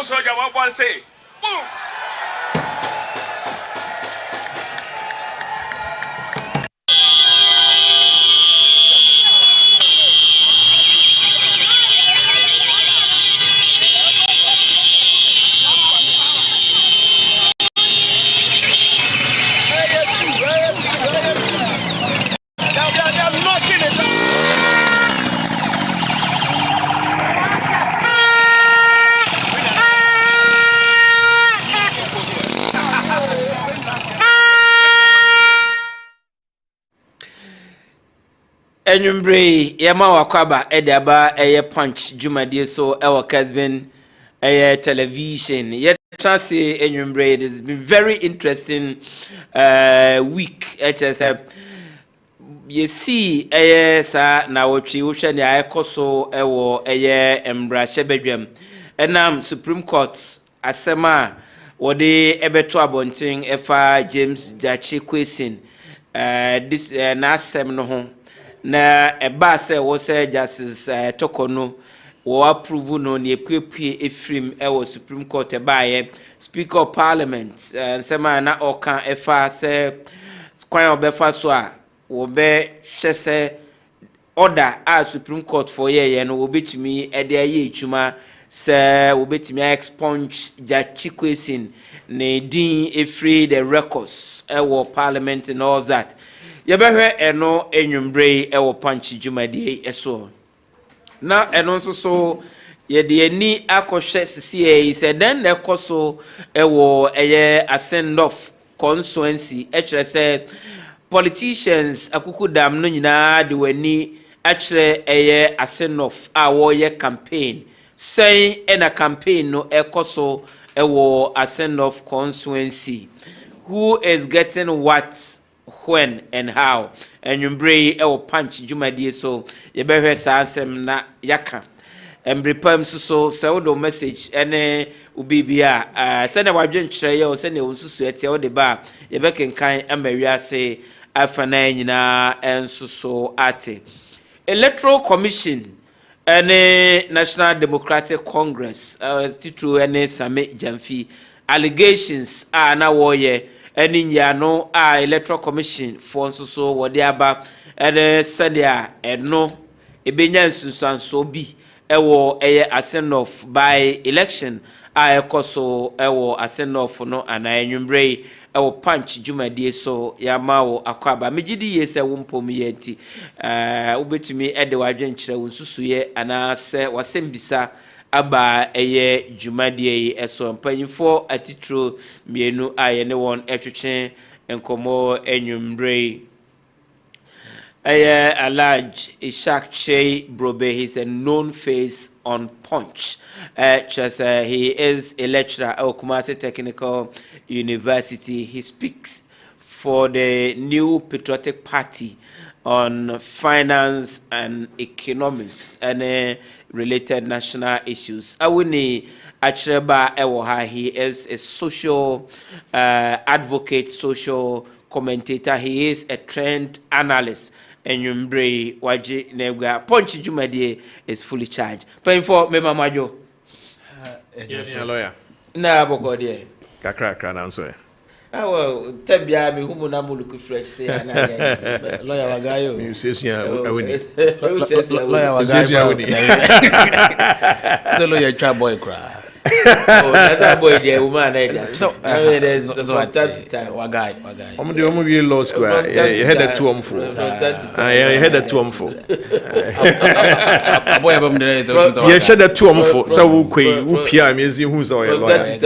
Also, I want to say, Enyumbre yama wakwaba edaba eye punch jumadie so ewo Kessben eye television yet transi enyumbre. It has been very interesting week HSF you see eye sa na wotwi wo hwe ne ayekoso ewo eye embra shebedwam enam Supreme Court asema wode ebeto abonten efa James Jachi Kwesin this na asem no ho na eba se wo se justice tokono wo approve no ne epuepue efrim ewo Supreme Court ebaye Speaker of Parliament sema na oka efa se kwan obefa so a wo be hwese order a Supreme Court for ye no wo betimi ede aye etuma se wo betimi expunge Jachi Kwesin ne din efree the records ewo Parliament and all that. Yebehwe eno enyumbre ewo panchi jumadie eso na eno nso so yede ani akohwe sisi se den na ekoso ewo eye ascend of constituency se politicians akukudam no nyina de wani akire eye ascend of awo ye campaign say ena campaign no ekoso ewo ascend of constituency who is getting what when and how and you bring ewo punch jumadie so ye behwe sa asem na yaka embrepam so do message ene ubibia se na wadwen kire ye o se na onsusu etia wo de ba ye bekenkan amawiase afana nyina ensuso ate Electoral Commission ene National Democratic Congress titru ene Same Jamfi allegations na wo ye eni yano Electoral Commission for so wode aba ene sadia eno ebenya nsusanso bi ewo eye ascend of by election ekoso ewo ascend of no anayunbre ewo punch jumadie so yamawo akwaba megidi yese wo mpom yenti ubetumi ede wadwen kire wo nsusuye ana se wasembisa aba eye jumadie eso mpanyifo atitro mienu ayene won etwetwe enkomo enyumbre a large Ishak Shea Brobe. He's a known face on Punch. He is a lecturer at Kumasi Technical University. He speaks for the New Patriotic Party on finance and economics and related national issues. Awuni Achreba Ewoha, he is a social advocate, social commentator. He is a trend analyst. And you bring waji nebga Punch jumadie is fully charged. Paying for me mamajo. Lawyer. Na boko die. Kakra na nso. Well, tebia me humu na muluku fresh say na lawyer wagayo. You say awuni. Lawyer wagayo. The lawyer try boy cry. Oh, that's a boy there, woman. So, there's time to time. Wagai. Omo di law school. You had that 2 omfo. You had that 2 omfo. Boy abam there. You had that 2 omfo. So wo kwei, wo pia mezi hu so you lawyer. You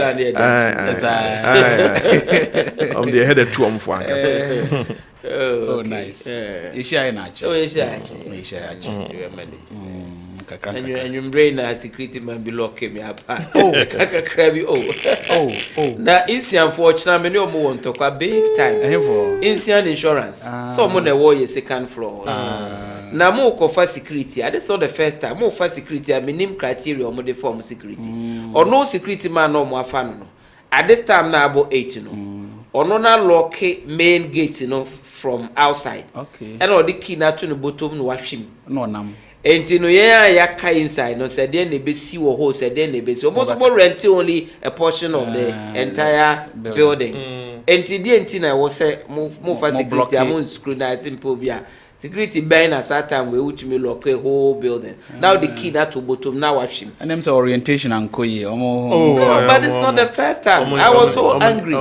had that 2 omfo. Oh, nice. Isha inachi. Oh, Isha. And your brain as security man be locking me up. Oh, crabby. Oh. That is unfortunate. Many of want to talk big time. Instant insurance. Someone a war second floor. Now more for security. That's not the first time. More for security. I mean, criteria more the form security. Or no security man no more fun. At this time now about 8 or no lock main gate from outside. Okay. And all the key na to the bottom no washim. No nam. Enti no ya inside no said then they be see or ho said then they be so most more rent only a portion of the entire building. Enti the enti na was say move for security among scrutinizing pobia. Security buying at that time we would me lock a whole building. Now the key that to bottom now wash him. And them say orientation and koye. But it's not the first time. I was so angry.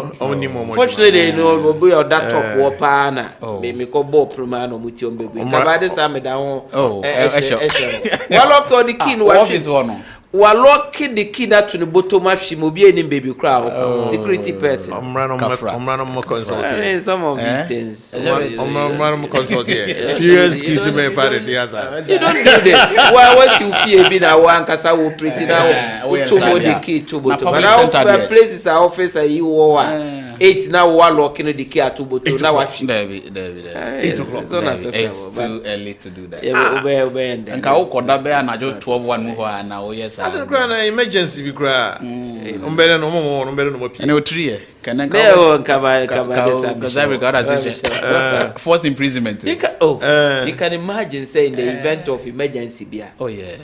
Fortunately, you know, we are that top war pana. Me ko bo promano muti on baby. Kabade sa me down. Walk on the key no office one. Walk the key that to the bottom of him be any baby crowd. Security person. I'm running consult. I mean some of these things. I'm running consult here. Experience key to me party. You don't do this. Why was you fear being a one cause I will pretty now to the key to bottom. But our places are office are you or 8 now one locking the key to bottom. Now watch 8 o'clock. It's too early to do that. And ka ko da be na jo 12 move na o yes. I don't cry na emergency be cry. Umbele no mo pi. And o 3 can I go because I regard as forced imprisonment. You can imagine saying the event of emergency beer. Oh yeah.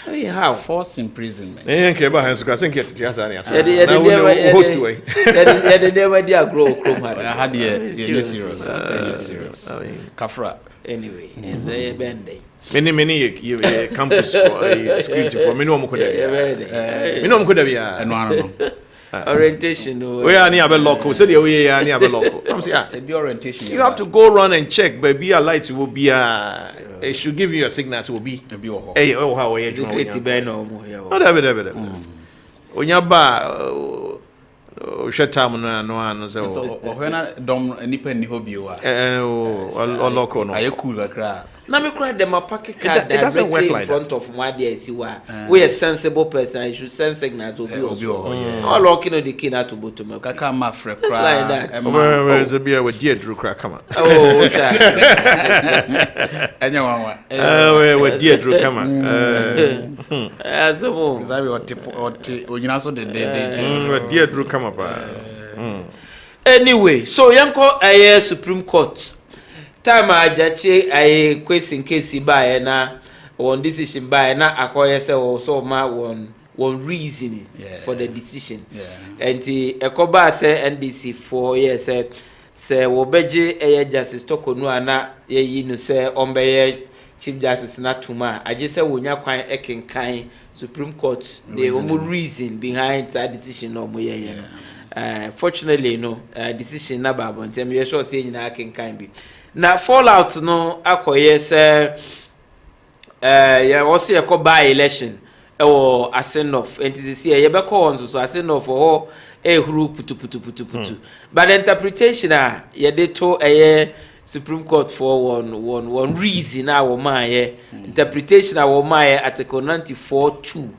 I mean, how? Forced imprisonment. Nke ba han so ka senke ti asa ni asa. Na we host way. The never dia grow chrome I had serious. Kafra. Anyway, it's a bende. Many campus for security for me no mo koda bia. Me no mo koda bia. No. Orientation. We are near local. Say we are near local. I'm say be orientation. You have to go run and check, baby. A light will be it should give you a signal. It will be. Hey, oh how are you? Security ben no more. Oh, David. Onyaba shut time no so ohena dom nipa ni hobi wa. Local no. Are you cool akra? Na me cry them a packet card doesn't work directly like in front of my dear siwa. We a sensible person. You should send signals will be also. All locking on the key to bottom. Kaka ma frɛ Just like that. Where is the beer with dear Drew crack come on? Oh, anya wa. Where dear Drew come on? As a mo. Because I will onyina so de Where dear Drew come up. Anyway, so yanko aye Supreme Court. Time ajache aye question case by na one decision by na akoye say so ma one reason for the decision. And the ekoba say NDC 4 years say wo beje aye justice tokonu ana ye no say ombeye chief justice na tuma aje say wonya kwan ekenkan Supreme Court the reason behind that decision no mo ye fortunately no decision na ba bon tem ye sure say nyina ekenkan bi na fallout no akoye say ya wo say by election or asenof entity ye be call on so asenof for ehuru putu but the interpretation ye dey to Supreme Court for one reason our my interpretation our my article 94(2)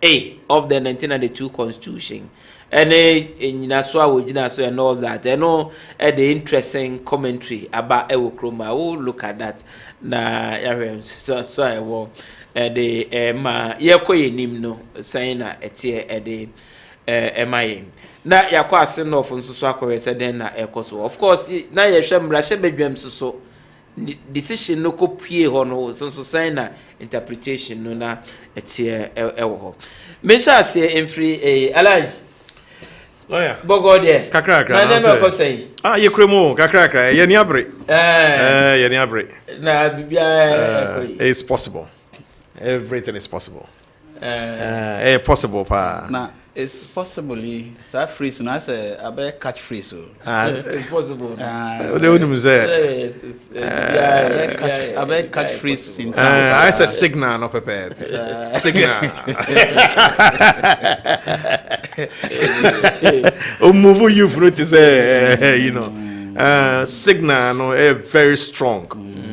A of the 1992 Constitution. And in so and all that. I know the interesting commentary about Ewo Kroma. Oh, look at that. Na so I will the ma yekoye nim no saying na etie the MIA. Na yakwa asen no fun so akwa se den na ekoso. Of course, na ye hwem rahye bedwam so decision no ko pie ho no so saying na interpretation no na etie ewo ho. Mention say enfri Alaj Lawyer. Bogode. Kakra. Na dem ko say. Ye kremo kakra. Ye ni abre. Ye ni abre. Na bibia it's possible. Everything is possible. Possible pa. Na it's possibly so freeze na say abe catch freeze so. It's possible. They wouldn't say. Abe catch freeze in I said signal no prepared. Signal. Move you fruit is you know. Signal no very strong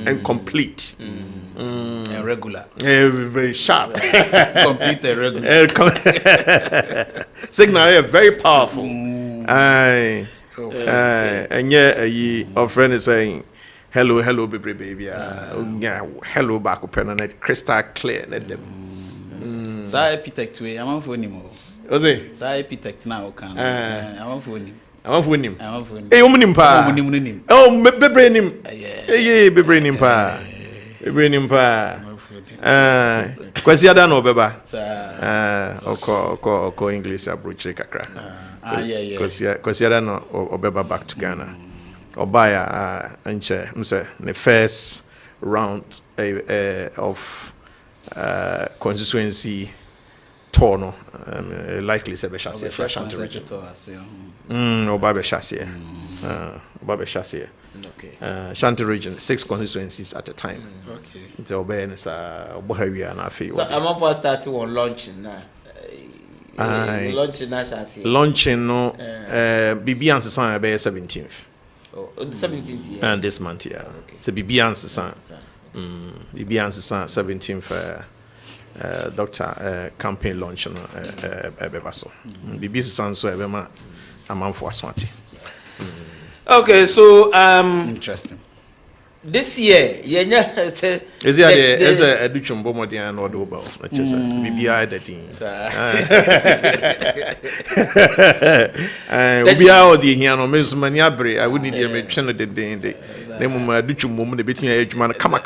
and complete. Regular. Very sharp. Complete regular. Signal very powerful. And yeah, our friend is saying, hello, baby. Hello, back up and crystal clear. Let So I epitect way, I'm on phone anymore. Was it? So I epitect now, can I'm on phone. I'm for him. I'm for him. Hey, woman, pa. Nim. Oh, bebre him. Hey, bebre him, pa. Bebre him, pa. Kwasi ada no beba. Oko English abrochire kakra. Yeah. Kwasi ada no obeba back to Ghana. Obaya anche mse the first round of constituency tour no likely se be chassis for Ashanti region. Obabe chassis. Obabe chassis. Okay. Ashanti region 6 constituencies at a time. Okay. Nti obey na sa obohawia na afi. So I'm for starting on launching now. Launching na chassis. Launching no bibi ansesa be 17th. Oh, 17th year. And this month, yeah. Okay. So bibi ansesa. Bibi ansesa 17th doctor campaign launch no ebeba so. Bibi ansesa so ebema amanfo aswati. Okay, so Interesting. this year, Is there a education bomodi and all over? Not just BBI that thing. We are all the here no means maniabre. I wouldn't need a channel the day. Name of my education moment the between age man. Come on.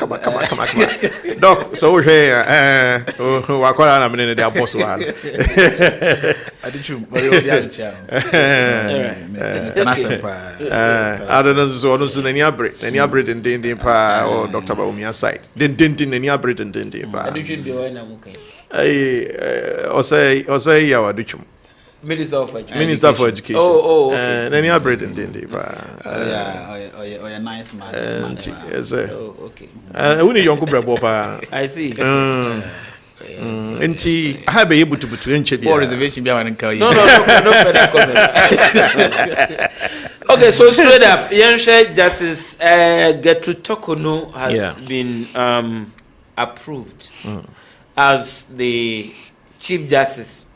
Doc, so here, Wakala, I'm in the boss one. I did you. I don't know, so any upgrade and din pa or Dr. Baumia side. Din any upgrade and din pa. Or say, yawa duchum. Minister of Education. Minister for Education. Oh, okay. Any upgrade and din pa. Oh, nice man. Yes, Oh, okay. Who need young brabo pa? I see. And I have been able to put in More reservation behind and call you. No further comments. Okay, so straight up, Yansha Justice Gertrude Tokono has been approved as the Chief Justice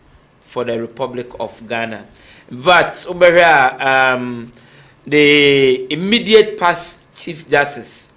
for the Republic of Ghana. But over here, the immediate past Chief Justice,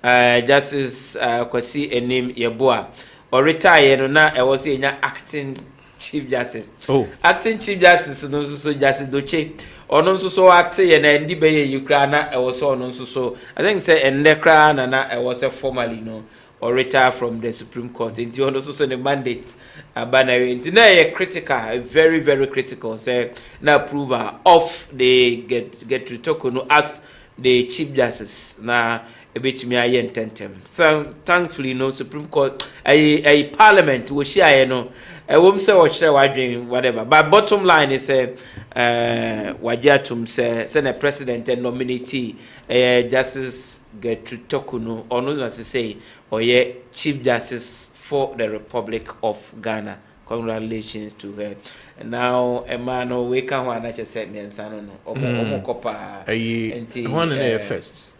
Justice Kwasi Enim Yeboah, or retired, na I was in acting Chief Justice. Oh, acting Chief Justice, no so Justice Doche. Or no so acting and ndi be Ukraine, I was on so. I think say and nekra na I was a formally no or retire from the Supreme Court. Into also so the mandate banner into na critical, very critical say na approval of the get to Tokono as the Chief Justice na a bit me aye intentem. So thankfully no Supreme Court a parliament we share no I won't say what share whatever. But bottom line is wajatum say the president and nominee Justice Gertrude Tokono or no as say or Chief Justice for the Republic of Ghana. Congratulations to her. And now Emmanuel we can one that just said me and son no omokopa one in the first.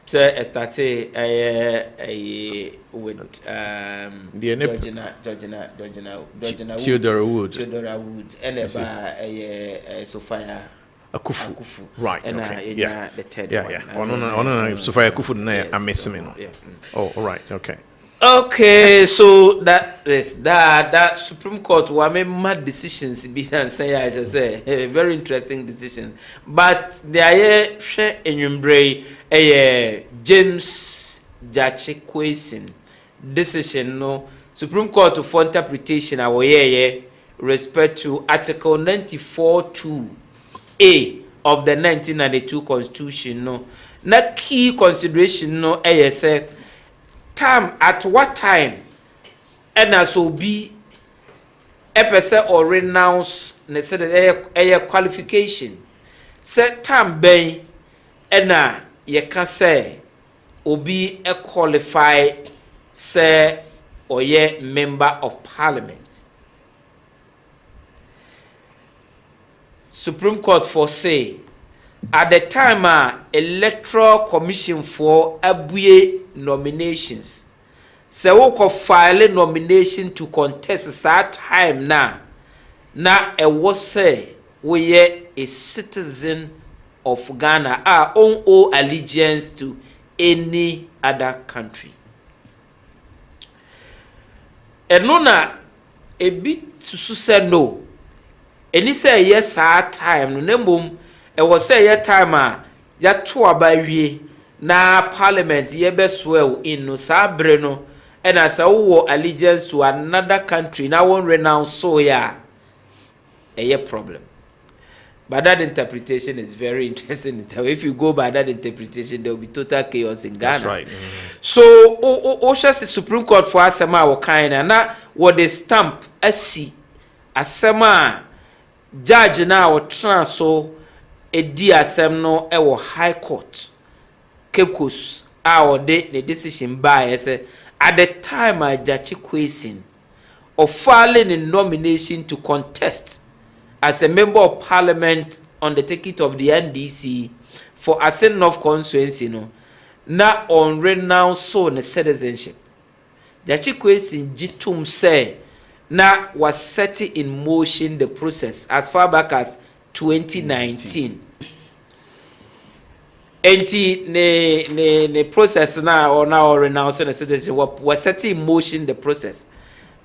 So I started with Theodora Wood and Sophia Akufu. Right. And okay. the third one. Yeah. Sophia Akufu I'm missing. Yeah. Oh, all right. Okay. Okay, so that Supreme Court were made mad decisions be and say I just say a very interesting decision. But there are in James Jachekwesin decision no Supreme Court for interpretation our respect to Article 94(2)(a) of the 1992 Constitution no. Na key consideration no say time at what time and as will be a person or renounce a qualification set time bay and you can say or be a qualified say or member of parliament. Supreme Court for say at the time electoral commission for abuye nominations se wo file nomination to contest that time na e was say we a citizen of Ghana owe allegiance to any other country. Eno na e bit to say no. Eni say yes that time no nembom was say ya time ya to aba wie na parliament ye be swell in no sabre no and as a wo allegiance to another country na won renounce so ya a problem. But that interpretation is very interesting. If you go by that interpretation, there will be total chaos in Ghana. That's right. So, Osha's Supreme Court for Asema or kind na what they stamp SC Asema judge now or transfer a DSM no ewo High Court. Cape Coast our the decision by say at the time I judge Kessben of filing a nomination to contest as a member of parliament on the ticket of the NDC for Ascent North constituency no na on renounce so ne citizenship. Jachi Kessben jitum say na was setting in motion the process as far back as 2019. Enti ne process na or now renounce the citizenship was setting in motion the process.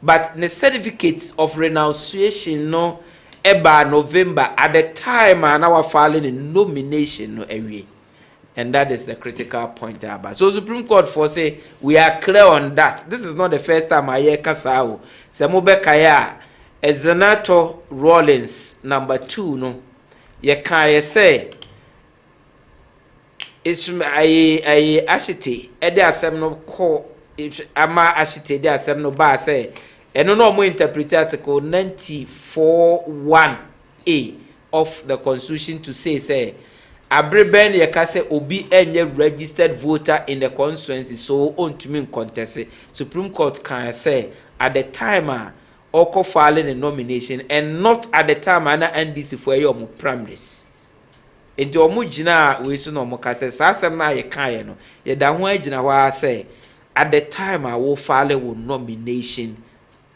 But the certificate of renunciation no eba November at the time and our filing in nomination no away. And that is the critical point about. So Supreme Court for say we are clear on that. This is not the first time I hear Kasao. Semobe Kaya Ezenato Rollins number 2 no. Ye can say it's I ashite ede asem no call ama ashite de asem no ba say eno no mo interpret article 94(1)(a) of the constitution to say abreben ye ka say obi enye registered voter in the constituency so on to mean contest. Supreme Court can say at the time oko filing a nomination and not at the time ana NDC for your primaries. Enti omo gina we so no mo ka say asem na ye kan ye no ye da ho agina wa say at the time I will file a nomination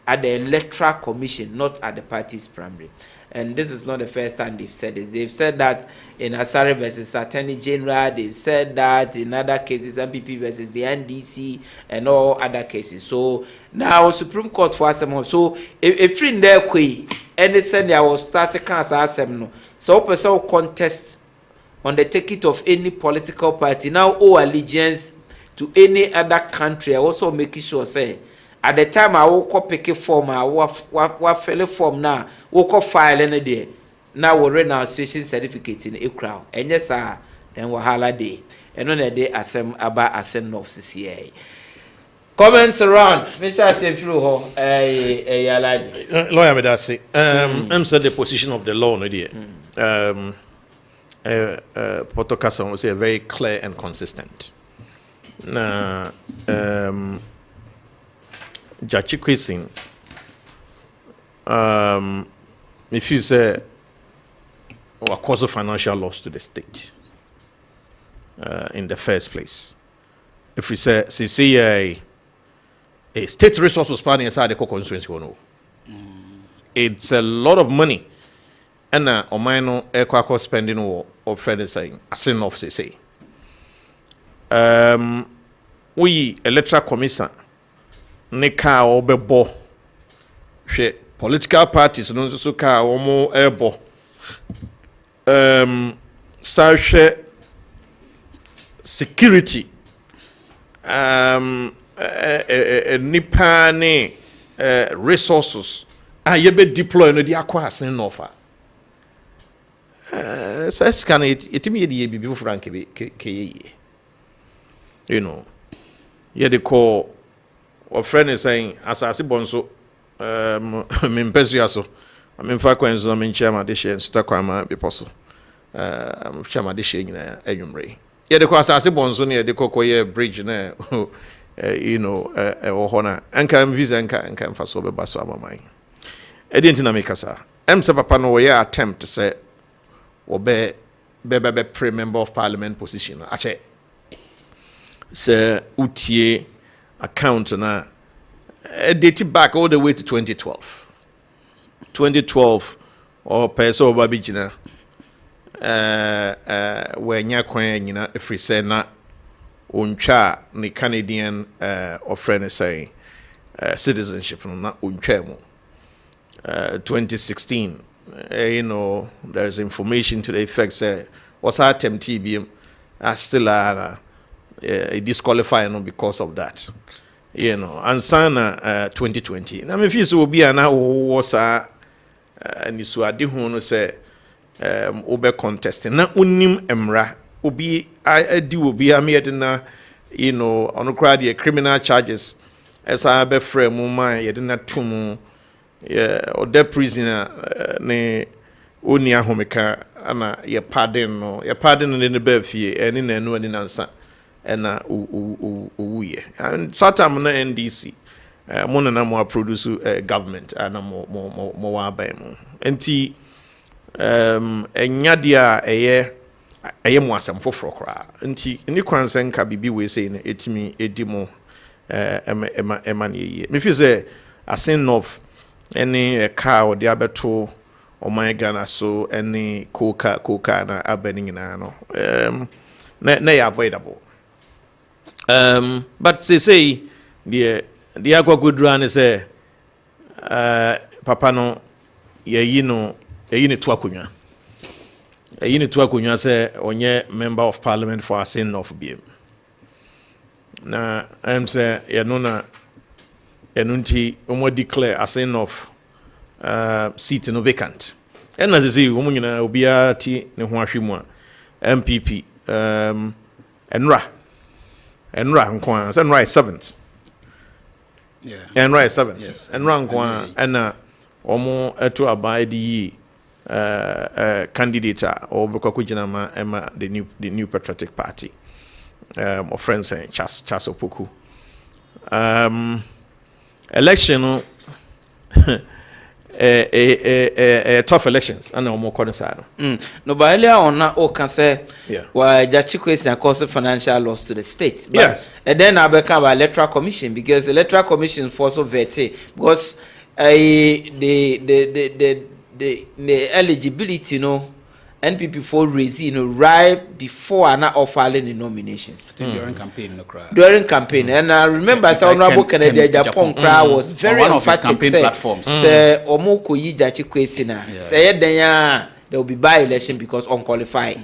at the electoral commission, not at the party's primary. And this is not the first time they've said this. They've said that in Asare versus Attorney General. They've said that in other cases, MPP versus the NDC and all other cases. So now Supreme Court for Asem. So if in there kwe, any send I will start to cancel Asem no. So person contest on the ticket of any political party now owe allegiance to any other country. I also making sure say at the time I will pick a form, I will fill a form now, will file any day. Now we renunciation certificate in a crowd. And yes, sir, then we holiday. And on a day, about Ascent of CCA. Comments around, Mr. Sefru, lawyer, may I say, I'm said the position of the law, no dear. Potokasa will say very clear and consistent. Na Jachi Kessben if you say or cause of financial loss to the state in the first place. If we say a state resource was planning inside the constituency or no. It's a lot of money and omino equal spending or friend saying as enough say. We electoral commission ne car obebo hwe political parties no so car omo ebo sa hwe security nipa ne resources yebe deploy no dia kwa asen no fa sa scan etimi ye bibi frank ke you know they call or friend is saying asasi bonso mempesu I mean fa kwenzo na menchama de she nsta kwama beposo chama de she nyina adwumre ye de call asasi bonso ne de kokoye bridge na you know ohona anka visa anka mfa so be baso amaman e de ntina mekasa se papa no we attempt to say obe be pre member of parliament position ache se utie account na date back all the way to 2012 or peso babijina when nya kwan nyina free say na untwa ni Canadian of friend saying citizenship no na untwa mu 2016 you know, there's information to the effect say what's our TBM still are disqualified because of that. You know, and sana 2020. Now me feel so be na was ni so ade ho no say obe contest na unim emra obi adi obi amede na you know on the criminal charges esa be frame man yede na tum or the prisoner ne oni ahomeka ana ye pardon no ye pardon ne be fie eni na enu ani nansa ena uye and satam na NDC mo na mo produce government ana mo wa ba mu enti enya dia eye mo asem foforo kra nti ni kwansen ka bibi we say na etimi edimo ema ne ye me fi say asen of any car or the abeto Ohene Gyan so any coca na abaning na no na avoidable but say the agwa good run say papa no ye no to akunwa say onye member of parliament for Asin of BM na say ye no na enunti omo declare Asin of seat no vacant and as I say omo nyina obia ti ne ho ahwemu MPP enra nkwa so enra is 7th enra is 7th yes enra nkwa and omo eto abide yi candidate or bekokujina ma ema the new patriotic party of friends and Charles Opoku election tough elections and no more concern. No, but earlier on, o can say, well, Jachiko is cause financial loss to the state. But, yes, and then I become an electoral commission because the electoral commission for so vete because the eligibility, NPP for raising right before and not filing the nominations during campaign. During campaign, and I remember Honorable Kennedy Japan was very emphatic. Campaign platforms. Say Omoko yi Jachiko say there will be by-election because unqualified.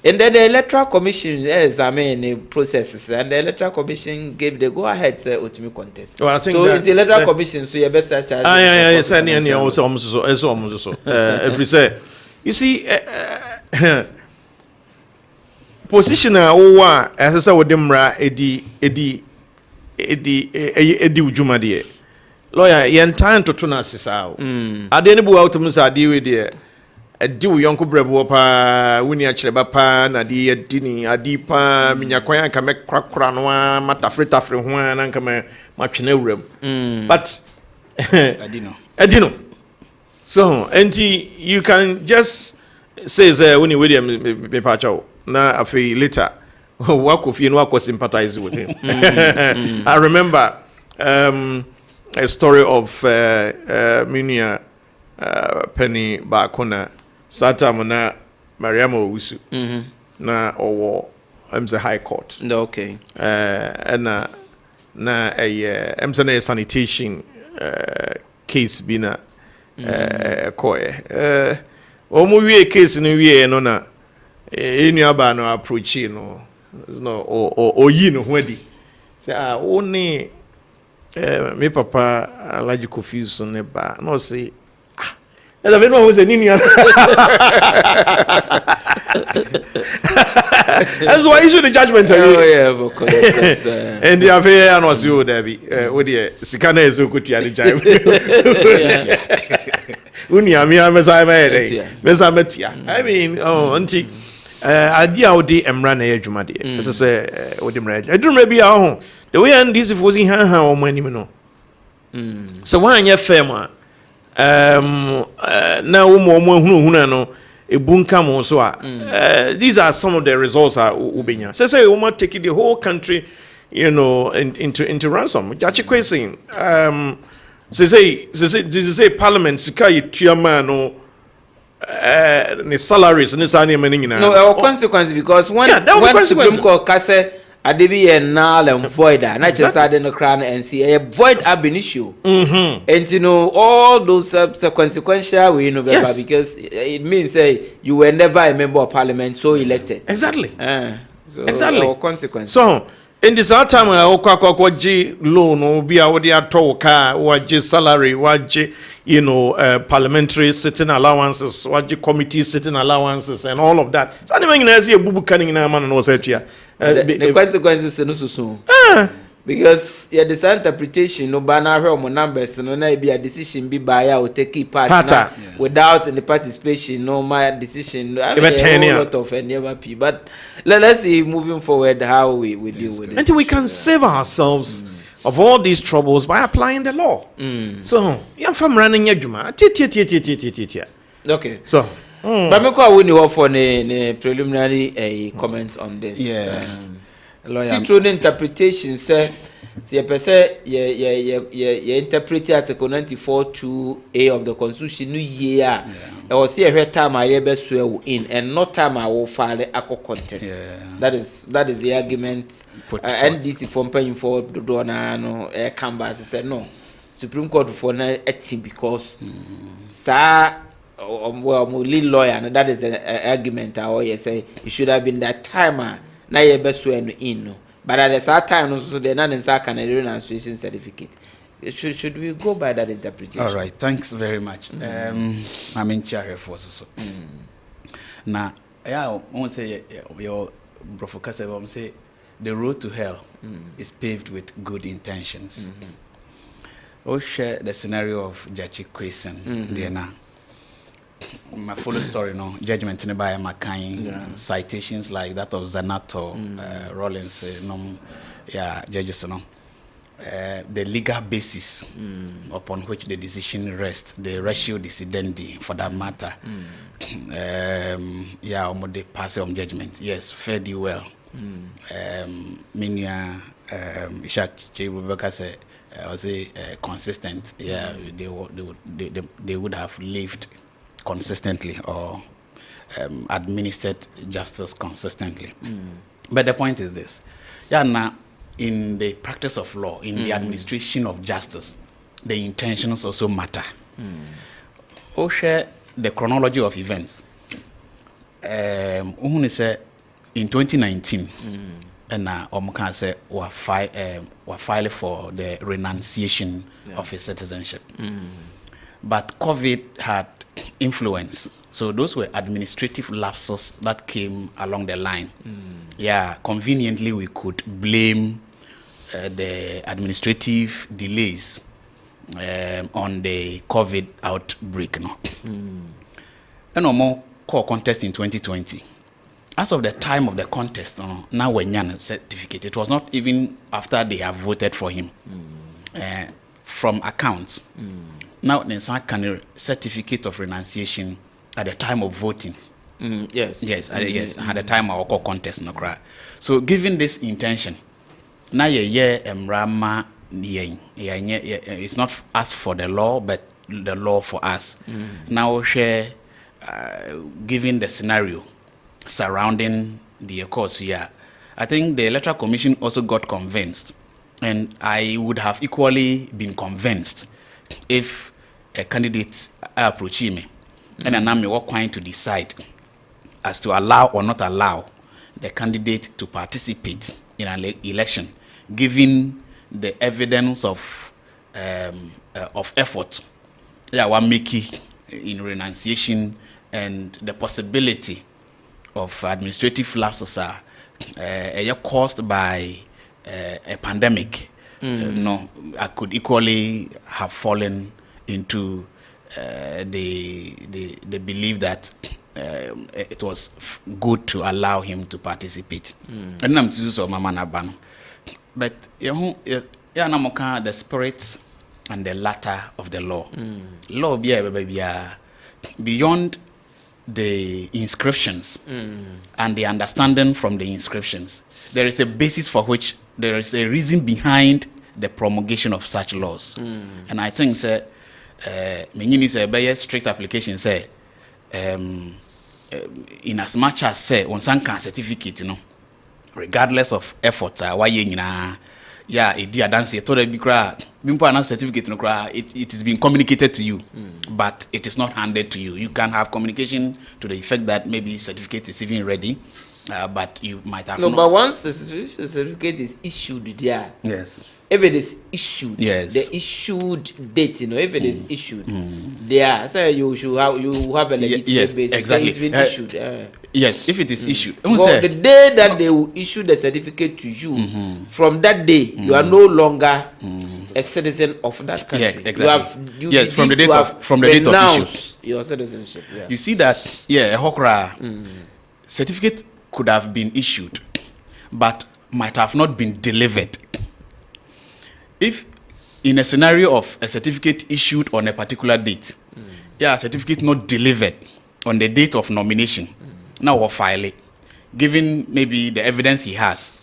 And then the electoral commission examined the processes, and the electoral commission gave the go-ahead say ultimate contest. Well, I think so the electoral commission, so you best search. Yes, and also if we say. You see, position owa as I would demra edi ujumadi. Lawyer, yen time to tuna sisa. Adenibu out musa di we de edi yonko brevo pa wuni achireba pa na di edini adipa minyakwan ka me krakra no matafre ho na nka me matwene wurem. But adino. So, and you can just say, when you William me pacho na afi later, wako fi no wako sympathize with him. I remember a story of Minia Penny Bakona Sata na Mariamo Wusu na owo the High Court. Okay. And na a sanitation case bina. Omo wie case no wie no na enu aba no approach no oyi no ho adi say oni me papa alaji confuse ne ba no say eza be no ho say nini that's why issue the judgment because and the affair no say o there be o there sika na ezo kotua the judgment uni amia mesa mesa metia I mean anti idea odi emra na adwuma de say odi mra adwuma bia ho the way and this was in han o manim no so wan ye firm na wo mo hunu no ebunka mo so these are some of the results ubenya say we must take the whole country into ransom jachi question say parliament sika yituama no ne salaries ne sa ne mani nyina no consequence because when Supreme Court say Adebi and null and void. And I just add in the crown and see a void ab initio. And you know, all those consequential we know because it means you were never a member of parliament, so elected. Exactly. So exactly. Consequence. So in this time I loan or be a car, what salary, what parliamentary sitting allowances, what committee sitting allowances, and all of that. So anyway, I see a boo canning in a man and was here. The consequences no so soon. Because the interpretation no banner home numbers no na be a decision be by or take part without the participation no my decision I mean, a whole lot of never p but let's see moving forward how we deal with it until we can save ourselves of all these troubles by applying the law. So you're from running your juma. Okay, so but me call we need for the preliminary comment on this. Lawyer the interpretation say a person ye interpret article 94(2)(a) of the constitution new year e was see a time I be swear in and not time I will file a contest. That is the argument NDC from paying for the donor no canvas said no Supreme Court for na etim because sir well lead lawyer and that is the argument I always say it should have been that timer na ye beso enu in but at the same time no so the na nsa Canadian Association certificate. Should we go by that interpretation? All right, thanks very much. I'm in chair for so. Now, I won't say your Professor won't say the road to hell is paved with good intentions. We'll share the scenario of Judge Kessben there now. My full story, no judgment in by McCain, citations like that of Zanato, Rollins, judges, no. The legal basis upon which the decision rests, the ratio decidendi for that matter. The pass on judgment. Yes, fairly well. Minya Ishak Rebecca said, I was consistent. Yeah, they would have lived consistently or administered justice consistently. But the point is this. Now, in the practice of law, in the administration of justice, the intentions also matter. We'll share the chronology of events. In 2019, and Omka said were filed for the renunciation of his citizenship. But COVID had influence. So those were administrative lapses that came along the line. Conveniently we could blame the administrative delays on the COVID outbreak. And no more core contest in 2020. As of the time of the contest, now when Yan certificate, it was not even after they have voted for him. From accounts. Now, Nensa can certificate of renunciation at the time of voting. Yes, at the time of our contest, no cry. So, given this intention, now Mrama it's not us for the law, but the law for us. Now, share, given the scenario surrounding the course here, I think the Electoral Commission also got convinced, and I would have equally been convinced if a candidate approach me and I'm going to decide as to allow or not allow the candidate to participate in an election, given the evidence of effort we're making in renunciation and the possibility of administrative lapses caused by a pandemic. No, I could equally have fallen into the belief that it was good to allow him to participate. And I'm so Mama Ban. But the spirit and the latter of the law. Law be beyond the inscriptions and the understanding from the inscriptions. There is a basis for which there is a reason behind the promulgation of such laws. And I think many say strict application say in as much as say on some certificate, regardless of efforts, why yeah, a dear dance, told a big cry, Bimpo certificate no cry, it is being communicated to you, but it is not handed to you. You can have communication to the effect that maybe certificate is even ready, but you might have but once the certificate is issued there, yes. If it is issued, yes. the issued date, if it is issued, there, so you should have a legitimate basis. Exactly. So it's been issued. Yes, if it is issued. Well, the day that they will issue the certificate to you, from that day, you are no longer a citizen of that country. Yes, exactly. From the date of issue, your citizenship. Yeah. You see that, a Hokra certificate could have been issued, but might have not been delivered. If in a scenario of a certificate issued on a particular date, a certificate not delivered on the date of nomination, now we'll file it, given maybe the evidence he has.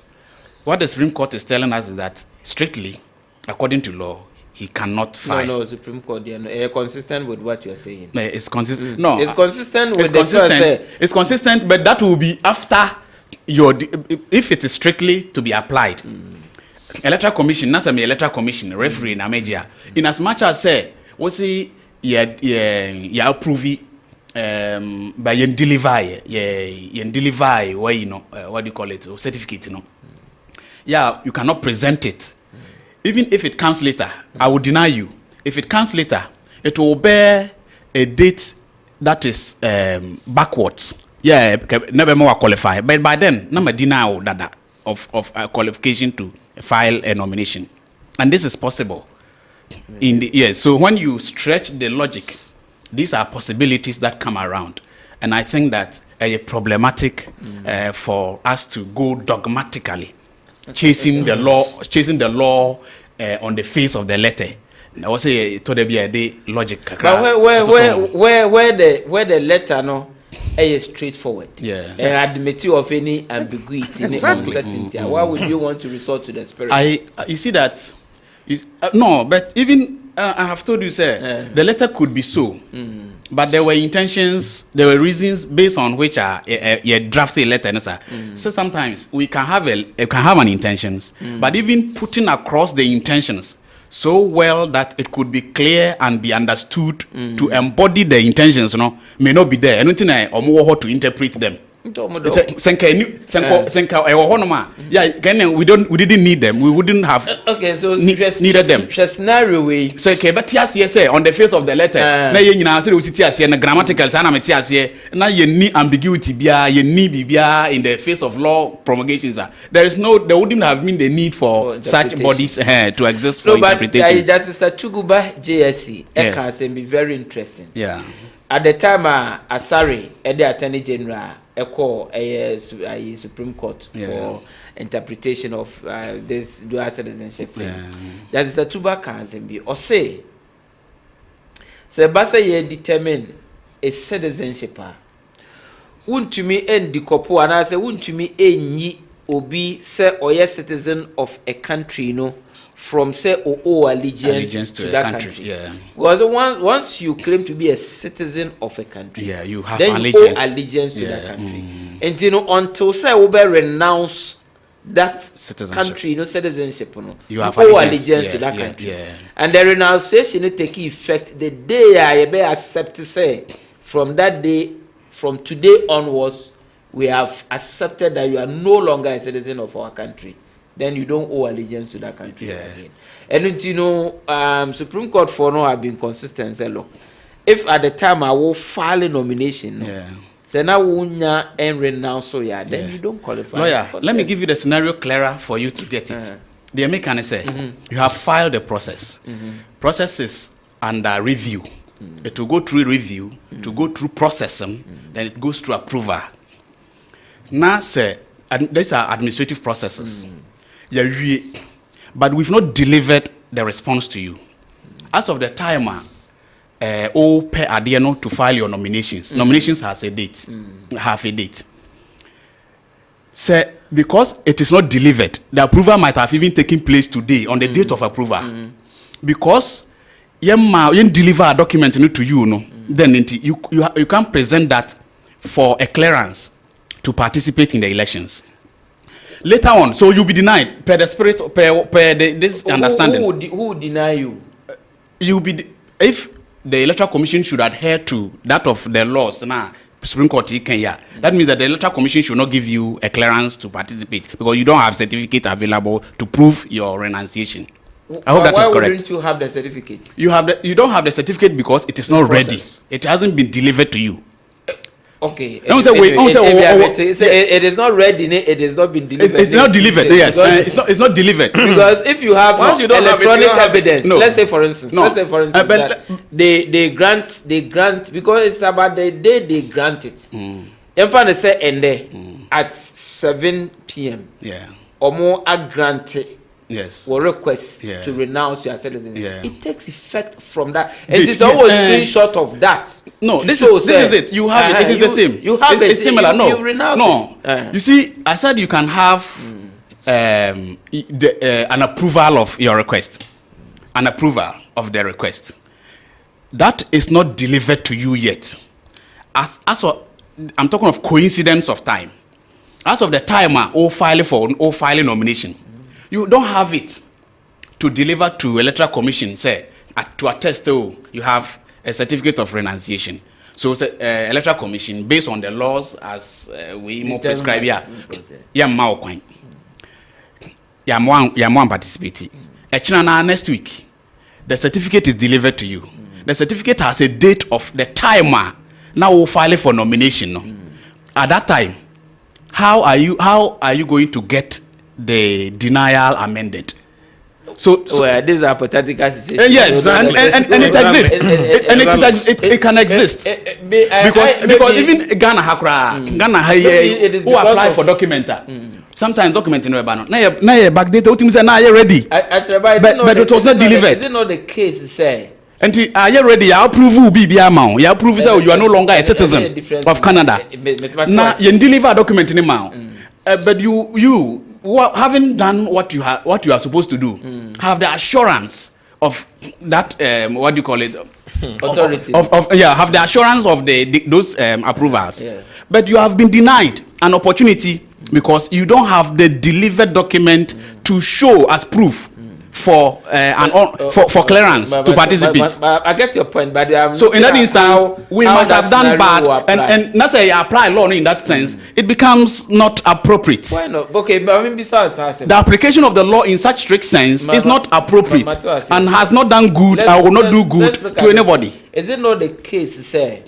What the Supreme Court is telling us is that strictly, according to law, he cannot file. No, Supreme Court, consistent with what you are saying. It's consistent. No, it's consistent with it's consistent, but that will be after if it is strictly to be applied. Electoral Commission, Nasami Electoral Commission, referee na media. In as much as say, we see ya approve by yen deliver where what do you call it, certificate, Yeah, you cannot present it. Even if it comes later, I will deny you. If it comes later, it will bear a date that is backwards. Yeah, never more qualify. But by then, number deny that of qualification to file a nomination, and this is possible. So when you stretch the logic, these are possibilities that come around, and I think that problematic for us to go dogmatically chasing the law on the face of the letter. I would say to there be a logic. But where the letter is straightforward. Yeah. Admit you of any ambiguity, any uncertainty. Why would you want to resort to the spirit? You see that? No, but even I have told you, sir, the letter could be so, but there were intentions, there were reasons based on which you drafted a letter, sir. So sometimes we can have an intentions, but even putting across the intentions so well that it could be clear and be understood to embody the intentions, may not be there. Anything or to interpret them. We didn't need them. We wouldn't have needed them. Scenario way. But yes, on the face of the letter, na grammatical ambiguity in the face of law promulgations. There wouldn't have been the need for such bodies to exist for interpretation. That's Sister Tuguba JSC. It can be very interesting. Yeah. At the time, Asari, the Attorney General, a Supreme Court for interpretation of this dual citizenship thing. That is a tuba can be or say Basa ye determine a citizenship. Wouldn't to me end the couple and I say wouldn't to me ye obi say or yes citizen of a country from say allegiance to that country. Yeah. Because once you claim to be a citizen of a country, you have then allegiance. You owe allegiance to that country. And until say we renounce that country, citizenship, you have owe allegiance to that country. Yeah. And the renunciation take effect the day I be accept to say from that day, from today onwards, we have accepted that you are no longer a citizen of our country. Then you don't owe allegiance to that country again. And Supreme Court for now have been consistent. Say, look, if at the time I will file a nomination, say now wunya and renounce then you don't qualify. Lawyer, let me give you the scenario clearer for you to get it. The American say you have filed the process. Process is under review. It will go through review, to go through processing, then it goes through approval. Now, say, these are administrative processes. But we've not delivered the response to you. As of the time, per adiano to file your nominations. Nominations has a date, have a date. So, because it is not delivered, the approval might have even taken place today on the date of approval. Because you deliver a document to you, then you can present that for a clearance to participate in the elections. Later on, so you'll be denied per the spirit, this understanding. Who would deny you? You'll be if the Electoral Commission should adhere to that of the laws now. Supreme Court Kenya. That means that the Electoral Commission should not give you a clearance to participate because you don't have certificate available to prove your renunciation. I hope that is correct. Why wouldn't you have the certificate? You don't have the certificate because it is not ready. It hasn't been delivered to you. Okay. It is not ready. It has not been delivered. It's not delivered. Yes, it's not delivered. Because if you have electronic evidence, no. let's say for instance, that they grant because it's about the day they grant it. In fact, they say and at 7 p.m. Yeah. Or more are granted. Yes. Or request to renounce your citizenship. Yeah. It takes effect from that. And it is always screenshot of that. No, this is it. You have it. It is the same. You have it's similar. You renounce it. You see, I said you can have an approval of your request. An approval of the request. That is not delivered to you yet. I'm talking of coincidence of time. As of the timer, filing nomination. You don't have it to deliver to Electoral Commission, say, to attest to you have a certificate of renunciation. So, Electoral Commission, based on the laws as we more prescribe, participate. Next week, the certificate is delivered to you. The certificate has a date of the timer. Now we'll file for nomination. At that time, how are you going to get the denial amended? So this is a hypothetical situation. Yes, and it exists. It can exist because even Ghana who apply for documenter. Sometimes documenting no ban. Now backdate. What you say? Now you ready? But it was not delivered. Is it not the case? Say. And are you ready? I approve you be amount. You approve you are no longer a citizen of Canada. Now you deliver a document in amount. But you having done what you are supposed to do, have the assurance of that what do you call it? Authority. Have the assurance of those approvals. Yeah. But you have been denied an opportunity because you don't have the delivered document to show as proof for clearance to participate. I get your point, but so in that instance, we must have done bad, and not say apply law in that sense. It becomes not appropriate. Why not? Okay, but I mean, besides, the application of the law in such strict sense is not appropriate and has not done good and will not do good to anybody. Is it not the case, say,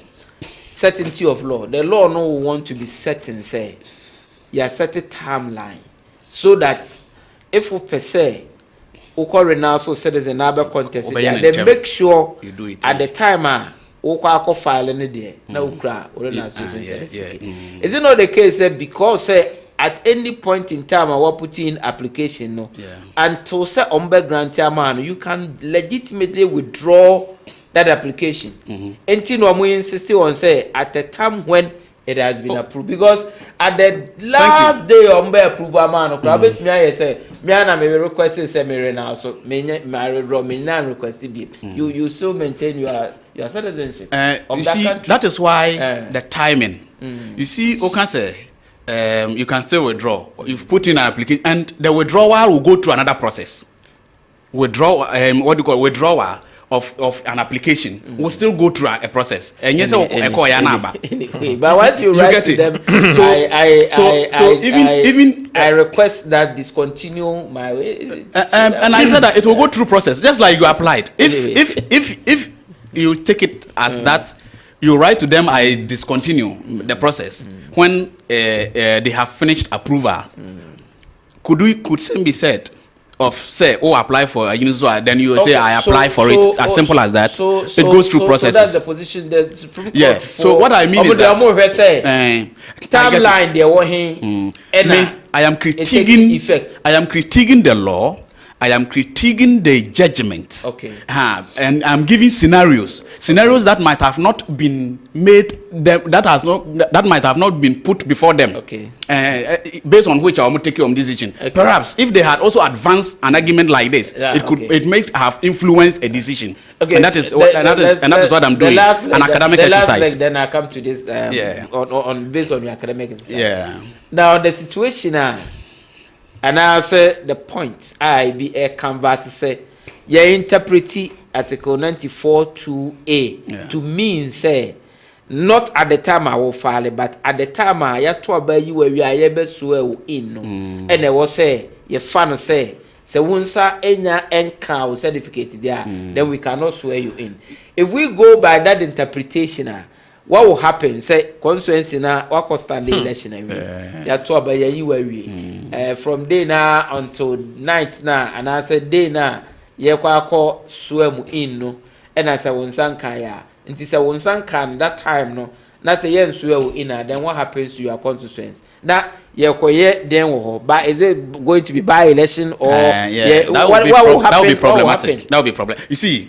certainty of law? The law no want to be certain, say, you set a timeline so that if we per se so citizen nabe contest they make sure you do it at the time file any day na ukra is it not the case because at any point in time I will put in application no until say grant man you can legitimately withdraw that application until no more insist on say at the time when it has been approved because at the last day approval man me say me na me request say me now so me request be you still maintain your citizenship of you that see country. That is why the timing you see can say you can still withdraw. You've put in an application and the withdrawal will go through another process. Withdrawal of an application will still go through a process. And yes, anyway, but once you write to them, I request that discontinue my way. And I said that it will go through process, just like you applied. If you take it as that, you write to them, I discontinue the process when they have finished approval. Could same be said? Of say apply for a UNISWA, then you say I apply for it, as simple as that. It goes through processes. So that's the position that Supreme Court. Yeah. So what I mean is that timeline they were here. I am critiquing the law. I am critiquing the judgment. Okay. And I'm giving scenarios that might have not been made, that might have not been put before them. Okay. Based on which I will take on decision. Okay. Perhaps if they had also advanced an argument like this, it may have influenced a decision. Okay. And that is what I'm doing. An academic exercise. Then I come to this. On based on your academic exercise. Yeah. Now the situation and I say the point I be a canvas say you interpret article 94(2)(a) to mean say not at the time I will file but at the time I to about you where we are able to in no and I was say your fan say once enya enka certificate there then we cannot swear you in. If we go by that interpretation what will happen say constituency na what stand the election ya to about you where we from day now until night now and I said day now ye kwa swear mu in no and I say once anka ya nti say once anka that time no na say yen swear you in then what happens to your constituency na ye koye then wo but is it going to be by election or what will happen? That will be problematic. That will be problem. You see,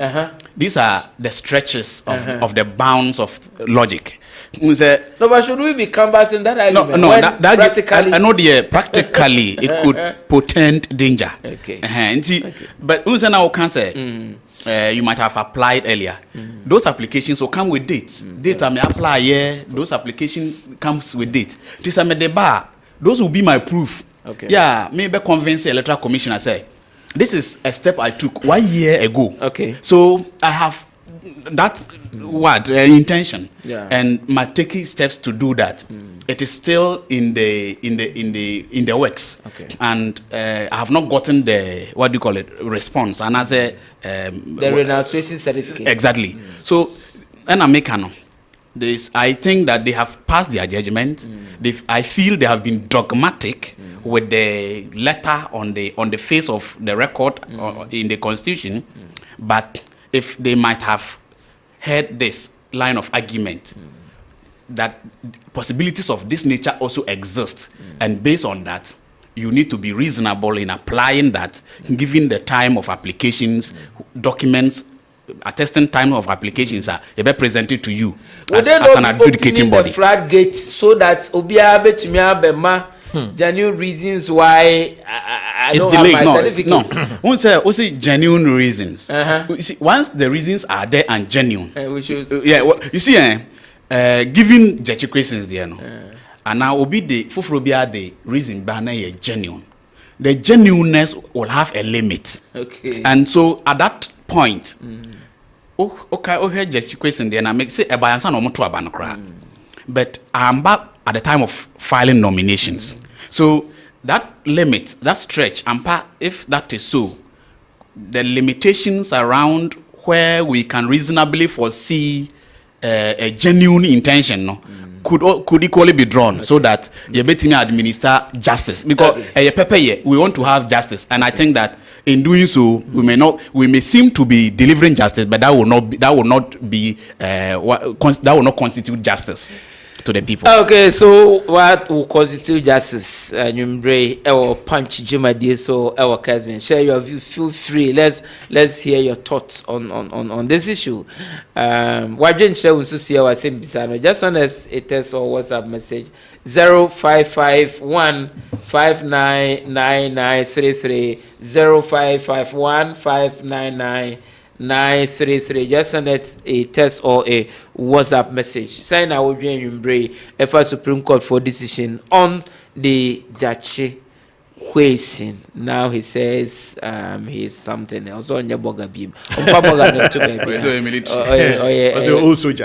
these are the stretches of the bounds of logic. No, but should we be canvassing that argument? No, that practically, I know practically it could portend danger. Okay. But now can say you might have applied earlier. Those applications will come with dates. Dates I may apply here. Those applications comes with date. This I the bar. Those will be my proof. Okay. Yeah, maybe convince the electoral commissioner say this is a step I took 1 year ago. Okay. So I have that intention. Yeah. And my taking steps to do that. It is still in the works. Okay. And I have not gotten the response. And as a the renunciation certificate. Exactly. So and I make this, I think that they have passed their judgment. I feel they have been dogmatic with the letter on the face of the record in the constitution. But if they might have heard this line of argument that possibilities of this nature also exist, and based on that, you need to be reasonable in applying that, given the time of applications, documents. Attesting time of applications are presented to you as an adjudicating body. The floodgates so that Obia betumia bema genuine reasons why I don't delayed. Have my certificate. No, also genuine reasons. You see, once the reasons are there and genuine, you see, given judicial questions there, and now obi the fufrobia the reason banner is genuine. The genuineness will have a limit. Okay. And so at that point, okay, just question there, and I make say a bias no to abanokra. But I'm back at the time of filing nominations. So that limit, that stretch, if that is so, the limitations around where we can reasonably foresee a genuine intention, could equally be drawn, so that you better administer justice, because we want to have justice, and I think that in doing so we may seem to be delivering justice, but that will not constitute justice to the people. Okay, so what will constitute justice? Nyumbre, our punch Jumadi, so our Kessben. Share your view. Feel free. Let's hear your thoughts on this issue. Why didn't you see our same bisano? Just send us a text or WhatsApp message 0551 599933 0551 599 933. Just send it a text or a WhatsApp message. Sign our Yumbre FA Supreme Court for decision on the Dachi question. Now he says he's something else on your bugger beam.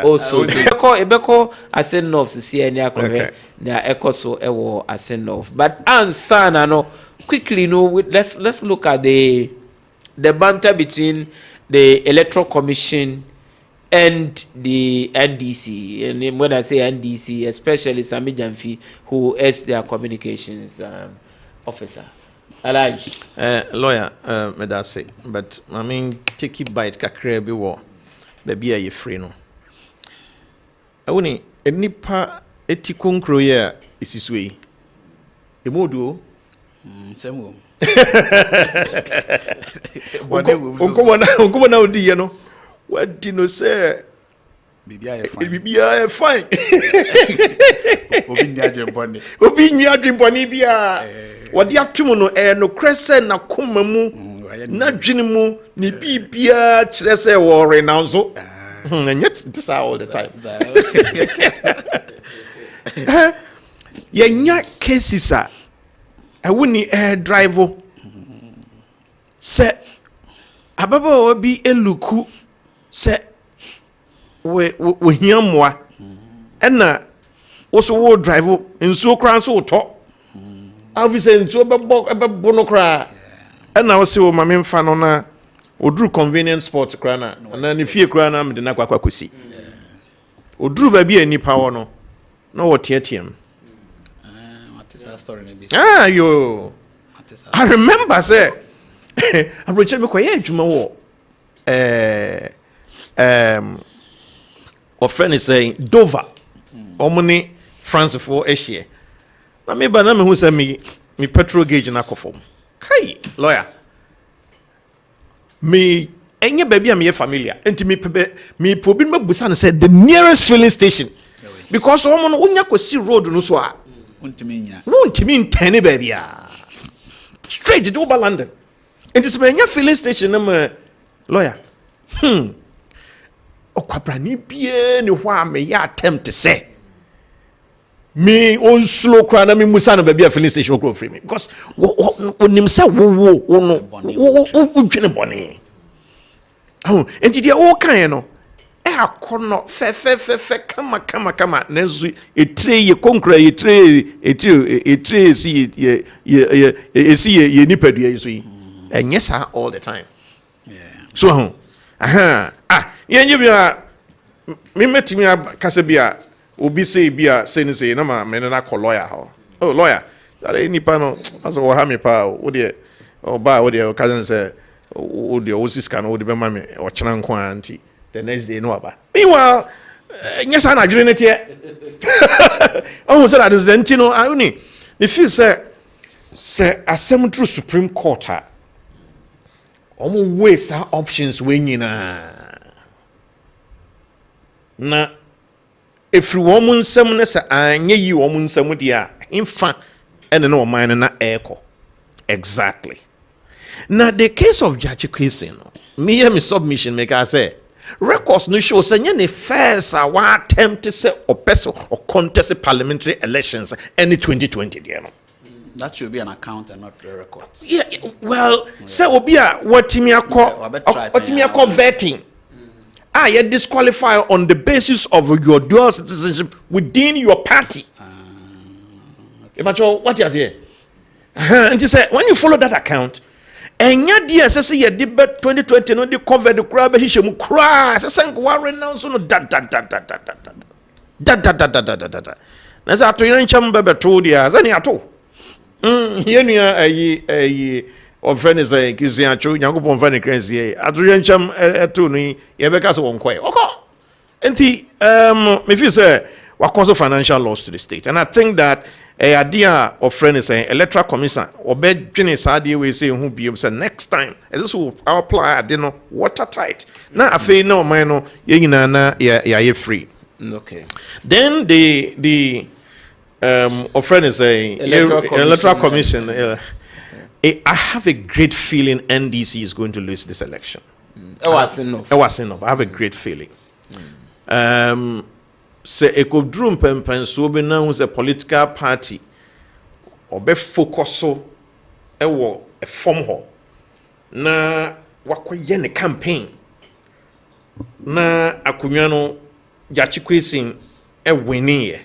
Also, Ebeko ascend off to see any correct. There echo so ewo ascend off. But answer no quickly let's look at the banter between the Electoral Commission and the NDC. And when I say NDC, especially Sami Jamfi, who is their communications officer. Alaj. Lawyer, me that say, but I mean, take it by kakre bi wo, baby aye free no. Awuni enipa etikunkro ye isiswe. Emodu semo. Unko na odi ye no. What do you say? Bibia fine. Obi nwa adwemponi bia. Wodi atum no no krese na koma mu na dwene mu ni bibia kire se wo renounce. And yet this all the time. Yenya cases wouldn't drive. Say, Ababa will be a look. Say, we hear more. And now, also, will drive in so crown so talk. Obviously, so about bonocra. And now, so my main fan on Odru convenience sports crana. And then if you crana, I'm the Nakwakusi. Odru baby any power no. No what TTM. What is our story? Yo. I remember say I reach me kwa juma wo our friend is saying Dover omni France for Asia na me ba na me hu say me petrol gauge na kofom kai lawyer me enye baby am ye familiar enti me probi me busa na say the nearest filling station because omo no onya kwasi road no so a wontimi ntane baby a straight to London. And this man, your filling station, lawyer. Okwabrani bien wha me ya attempt to say. Me on slow crana me musana baby a filling station go free me because when him say wo no boni. Oh, and did you all kind no? Akono fe kama nezu etre ye konkra etre si ye nipadua yeso yi enye sa all the time. So yenye bia me metimi akase bia obi say bia say na ma me na call lawyer ha. Oh lawyer ale nipa no aso wo ha me pa wo de oba wo de cousin say wo de wo siska no wo de be ma me o chena nko anti the next day no aba. Meanwhile, yes, I'm not doing it yet. Almost said that is the Antino. I only if you say assembly through Supreme Court, almost waste our options when you na if you woman someone say I you woman someone dia in fact and no mine na echo exactly. Now the case of Judge Kessben, me and my submission make I say. Records no show say any first attempt to say or person or contest parliamentary elections any 2020 there no. That should be an account and not the records. Yeah, well, say obia what me call vetting. You disqualify on the basis of your dual citizenship within your party. What you say? And you say when you follow that account and ya dia say ye debate 2020 no dey cover the crowd be hihye cry say nko renounce no da na say ato yen ncham be beto dia say ne ato yenua ayi of friend is a kizia cho nyankopon fa ne kransi ye ato yen ncham eto no ye be ka say won koy okọ enti me feel say we cause financial loss to the state and I think that idea of friend is saying electoral commission or bed Jenny's idea we say who be say next time as this will apply I didn't know watertight now I feel no minor you free. Okay, then the of friend is saying electoral commission I have a great feeling NDC is going to lose this election. It was enough. I have a great feeling. Say a could drum pen so be known as a political party or be focus so a form hall na wakoye ne campaign na akunyano Judge Kessben winning ye.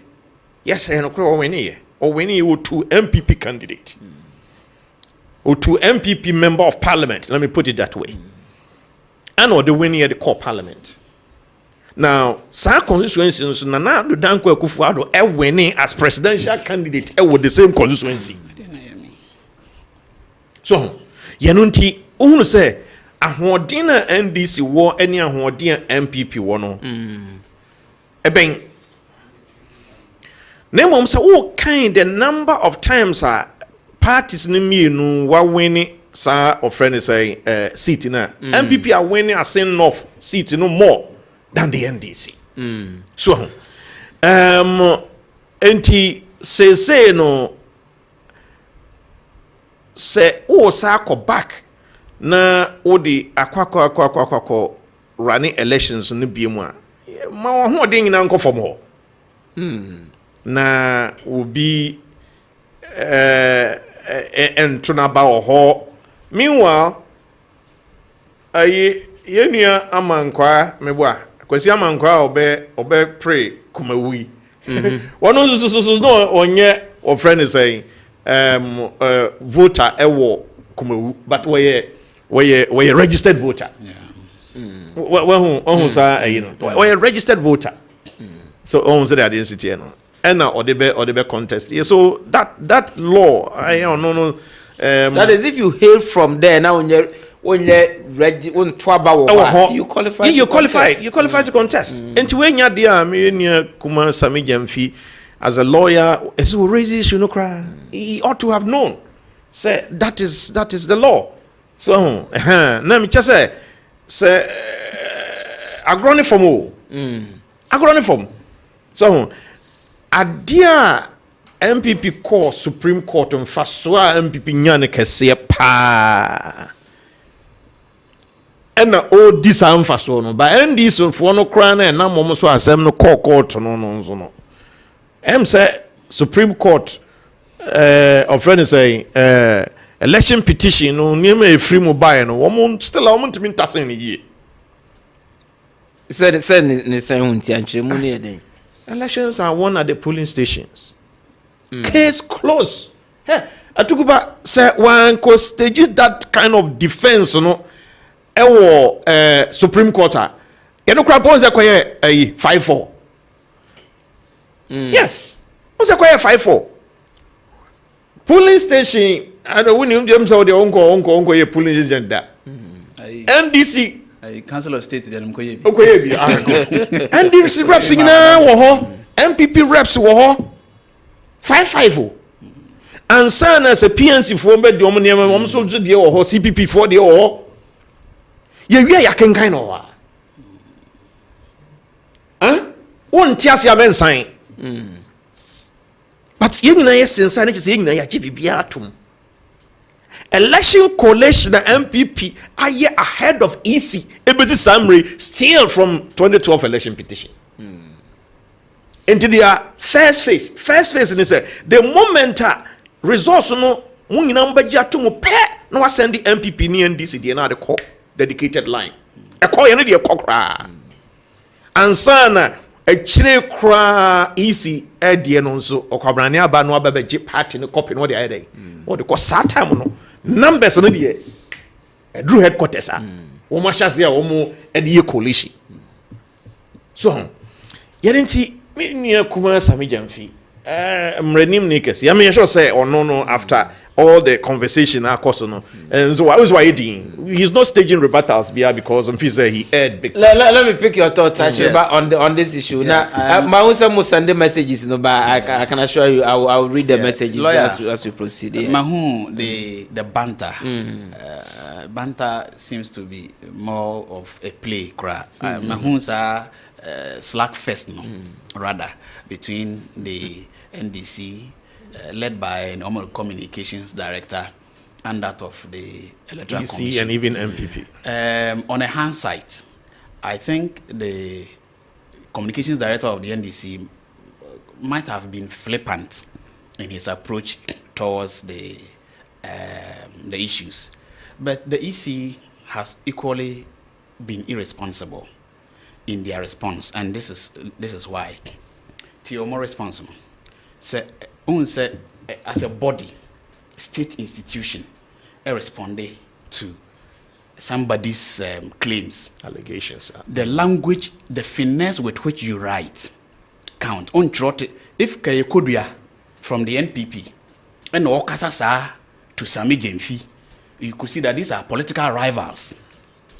Yes, I know winning ye or winning you to MPP candidate or to MPP member of parliament. Let me put it that way. And or the winning at the core parliament. Now, some constituencies na do Danko Akufo-Addo winning as presidential candidate with the same constituency. So, yanunti unu say ahoɔden NDC wɔ any ahoɔden MPP wɔ no. Eben na mom say o kind the number of times parties ni mienu wa winning sa of friend say seat na MPP are winning as enough seat no more than the NDC. So, enti say no say o sa ko back na o di akwakọ running elections ni bi mu a ma ho de nyina nko fom ho. Na obi and Tunaba or Ho. Meanwhile, Yenia Amankwa, Mewa, Kwesi Amankwa, obe pray, Kumawi. One of the no on yet, or friend is saying, voter, Kumawu, but we're a registered voter. Well, we're a registered voter. So, on the identity, and now or the contest. Yeah, so that law, I don't know. That is, if you hail from there now, when you're ready, you qualify. You qualify to contest. And to when you're there, me Kuma Sami Jamfi, as a lawyer, as who raises you no cry, he ought to have known. Say that is the law. So, let me just say, agroniform. Agroniform. So, adia MPP call Supreme Court on Faswa MPP nyane kese pa. And all this am Faswa no, but and this on for no crown and na momo so asem no court no. Say Supreme Court of friend say election petition no name free mobile no woman still a woman to mean tasen ye. Said ne say hunti anchemu ne den. Elections are won at the polling stations. Case closed. Hey, I took about say one cause stages that kind of defense, Supreme Court. You know, Krapon say 5-4. Yes, what's a 5-4? Polling station. I don't win them so the uncle polling agenda. NDC. Council of State NDC reps MPP reps 5-5. And son as a PNC for bed dominion, so the CPP for the can kind of. One Tiasia men sign. But you know, yes, and sign it is in GBB. Election collation the MPP a year ahead of EC. Ebesi summary still from 2012 election petition. Into their first phase in this the moment resource no number to pay no send the MPP ni NDC the na the call dedicated line. A call you the call and sana a chile cra EC edie no so okwabrane aba no aba be party no copy no the other day. What the call time no numbers no the Drew headquarters wo ma chance ya wo mo edie coalition. So yenti me kuma Sami Jamfi mrenim nikes ya me sure say or no after all the conversation no and so why he's not staging rebuttals because he aired big time. Let me pick your thoughts actually on this issue. Now my own Sunday messages but I can assure you I will read the messages as we proceed. Mahu the banter banter seems to be more of a play cry. Mahun's slack fest rather between the NDC led by an normal communications director and that of the electoral commission and even MPP. On a hindsight, I think the communications director of the NDC might have been flippant in his approach towards the issues, but the EC has equally been irresponsible in their response, and this is why. Tio more responsible. Say as a body, state institution, responded to somebody's claims, allegations. The language, the finesse with which you write, count. If Kayekodia from the NPP and Okasasa to Sami Jamfi, you could see that these are political rivals,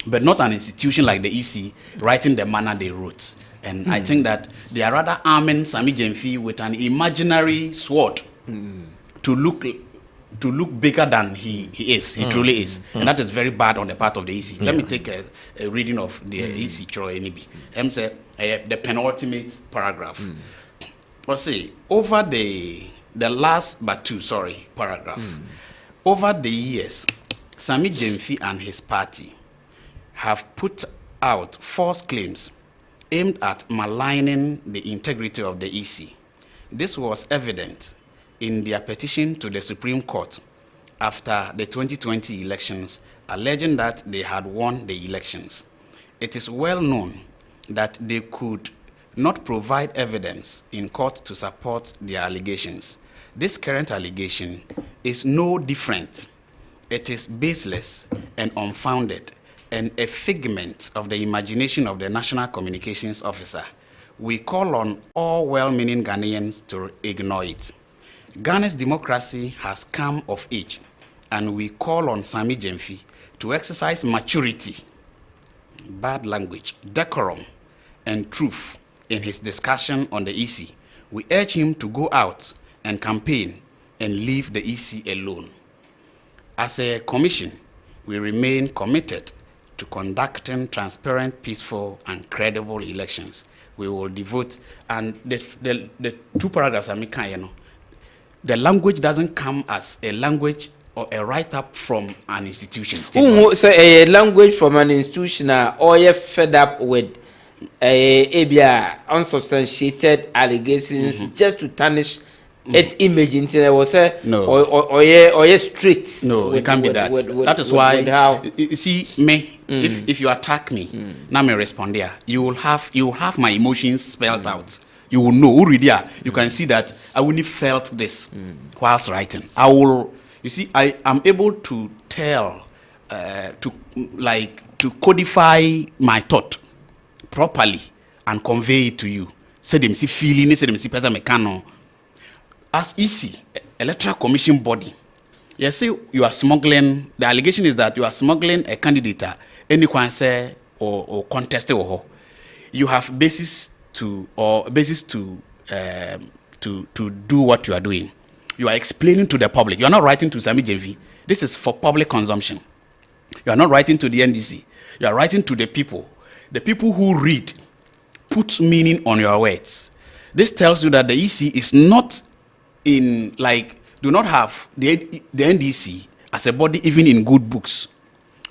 but not an institution like the EC writing the manner they wrote. And I think that they are rather arming Sami Jamfi with an imaginary sword to look bigger than he is. He truly is. And that is very bad on the part of the EC. Let me take a reading of the EC Troy NB. Say the penultimate paragraph. Let's see, over the last but two, paragraph. Over the years, Sami Jamfi and his party have put out false claims aimed at maligning the integrity of the EC. This was evident in their petition to the Supreme Court after the 2020 elections, alleging that they had won the elections. It is well known that they could not provide evidence in court to support their allegations. This current allegation is no different. It is baseless and unfounded and a figment of the imagination of the National Communications Officer. We call on all well-meaning Ghanaians to ignore it. Ghana's democracy has come of age, and we call on Sammy Gyamfi to exercise maturity, bad language, decorum, and truth in his discussion on the EC. We urge him to go out and campaign and leave the EC alone. As a commission, we remain committed to conducting transparent, peaceful, and credible elections. We will devote, and the two paragraphs I'm making, the language doesn't come as a language or a write-up from an institution. So a language from an institution, or you're fed up with unsubstantiated allegations just to tarnish its image into there was a no or straight. No, it can't be that. That is why you see me. If you attack me, now me respond there. You will have my emotions spelled out. You will know already. You can see that I wouldn't felt this whilst writing. I will. You see, I am able to tell, to codify my thought properly and convey it to you. Say them see feeling. Say them see person mechano. As EC, Electoral Commission body, you say you are smuggling. The allegation is that you are smuggling a candidate, any say or contest or you have basis to do what you are doing. You are explaining to the public. You are not writing to Sammy Gyamfi. This is for public consumption. You are not writing to the NDC. You are writing to the people. The people who read put meaning on your words. This tells you that the EC is not do not have the NDC as a body, even in good books,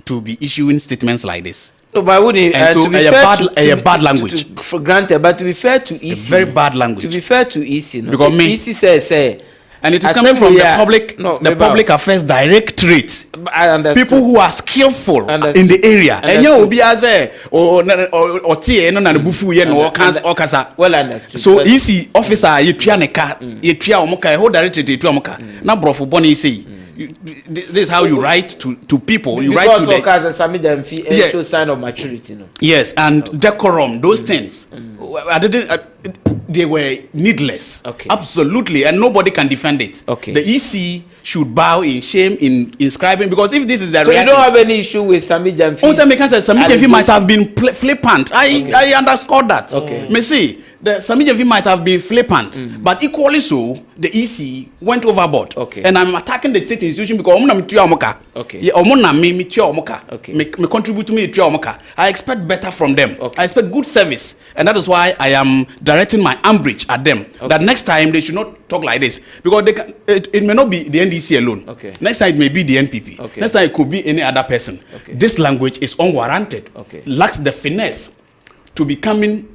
to be issuing statements like this. No, but I wouldn't. So a bad language. For granted, but to be fair to EC, a very bad language. To be fair to EC, no? Because EC says, and it is coming from the public affairs directorate. I understand. People who are skillful in the area. And you will be as well understood. So EC officer, you pianeka, you pia omoka, whole directorate, you omoka. Now, bro, for Bonnie say. This is how you write to people. You write to the Sammy Gyamfi show sign of maturity. No? Yes, and decorum, those things. They were needless. Okay. Absolutely, and nobody can defend it. Okay. The EC should bow in shame in inscribing, because if this is the so reality, you don't have any issue with Sammy Gyamfi. Sammy Gyamfi might have been flippant. I underscore that. Okay. Me see. The Sammy Gyamfi might have been flippant, but equally so, the EC went overboard. Okay. And I'm attacking the state institution because okay. Okay. Me contribute to me. I expect better from them. Okay. I expect good service, and that is why I am directing my umbrage at them. Okay. That next time they should not talk like this, because it may not be the NDC alone. Okay. Next time it may be the NPP. Okay. Next time it could be any other person. Okay. This language is unwarranted. Okay. Lacks the finesse to be coming,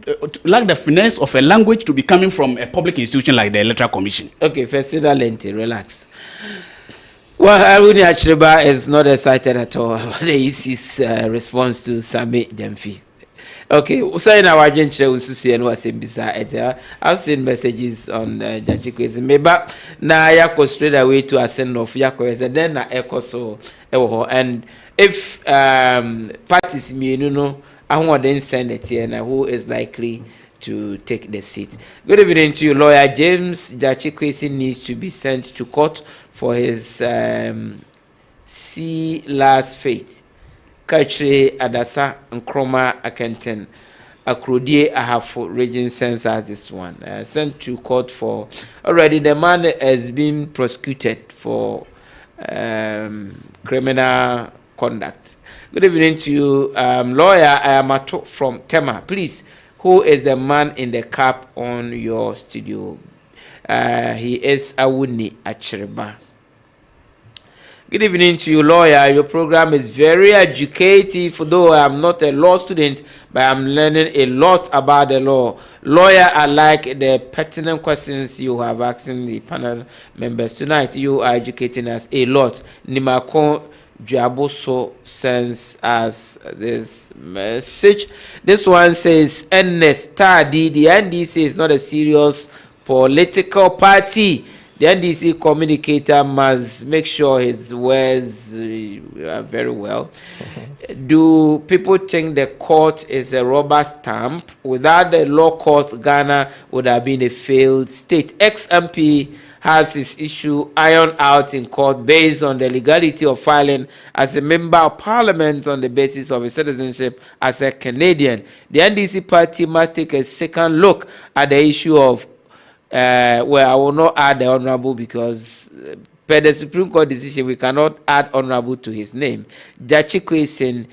like the finesse of a language to be coming from a public institution like the Electoral Commission. Okay, first lente, relax. Well, Ohene Gyan is not excited at all about the EC's response to Sammy Gyamfi. Okay, so in our agenda, I've seen messages on Jachikwe's maybe na yako straight away to a send of yako and then na echo so and if parties me I want to send it here now who is likely to take the seat. Good evening to you, lawyer James Jachikwe needs to be sent to court for his last fate. Kachre Adasa Nkroma Akenten Akrudie Ahafo Region Sense as this one. Sent to court for already the man has been prosecuted for criminal conduct. Good evening to you, lawyer. I am from Tema. Please, who is the man in the cap on your studio? He is Awuni Achireba. Good evening to you, lawyer. Your program is very educative. Though I'm not a law student, but I'm learning a lot about the law. Lawyer, I like the pertinent questions you have asking the panel members tonight. You are educating us a lot. Nimako Jaboso sends us this message. This one says, Ernest Tardy, the NDC is not a serious political party. The NDC communicator must make sure his words are very well. Do people think the court is a rubber stamp? Without the law court, Ghana would have been a failed state. Ex-MP has his issue ironed out in court based on the legality of filing as a member of parliament on the basis of his citizenship as a Canadian. The NDC party must take a second look at the issue of well, I will not add the honorable because per the Supreme Court decision, we cannot add honorable to his name. Jachi Kessben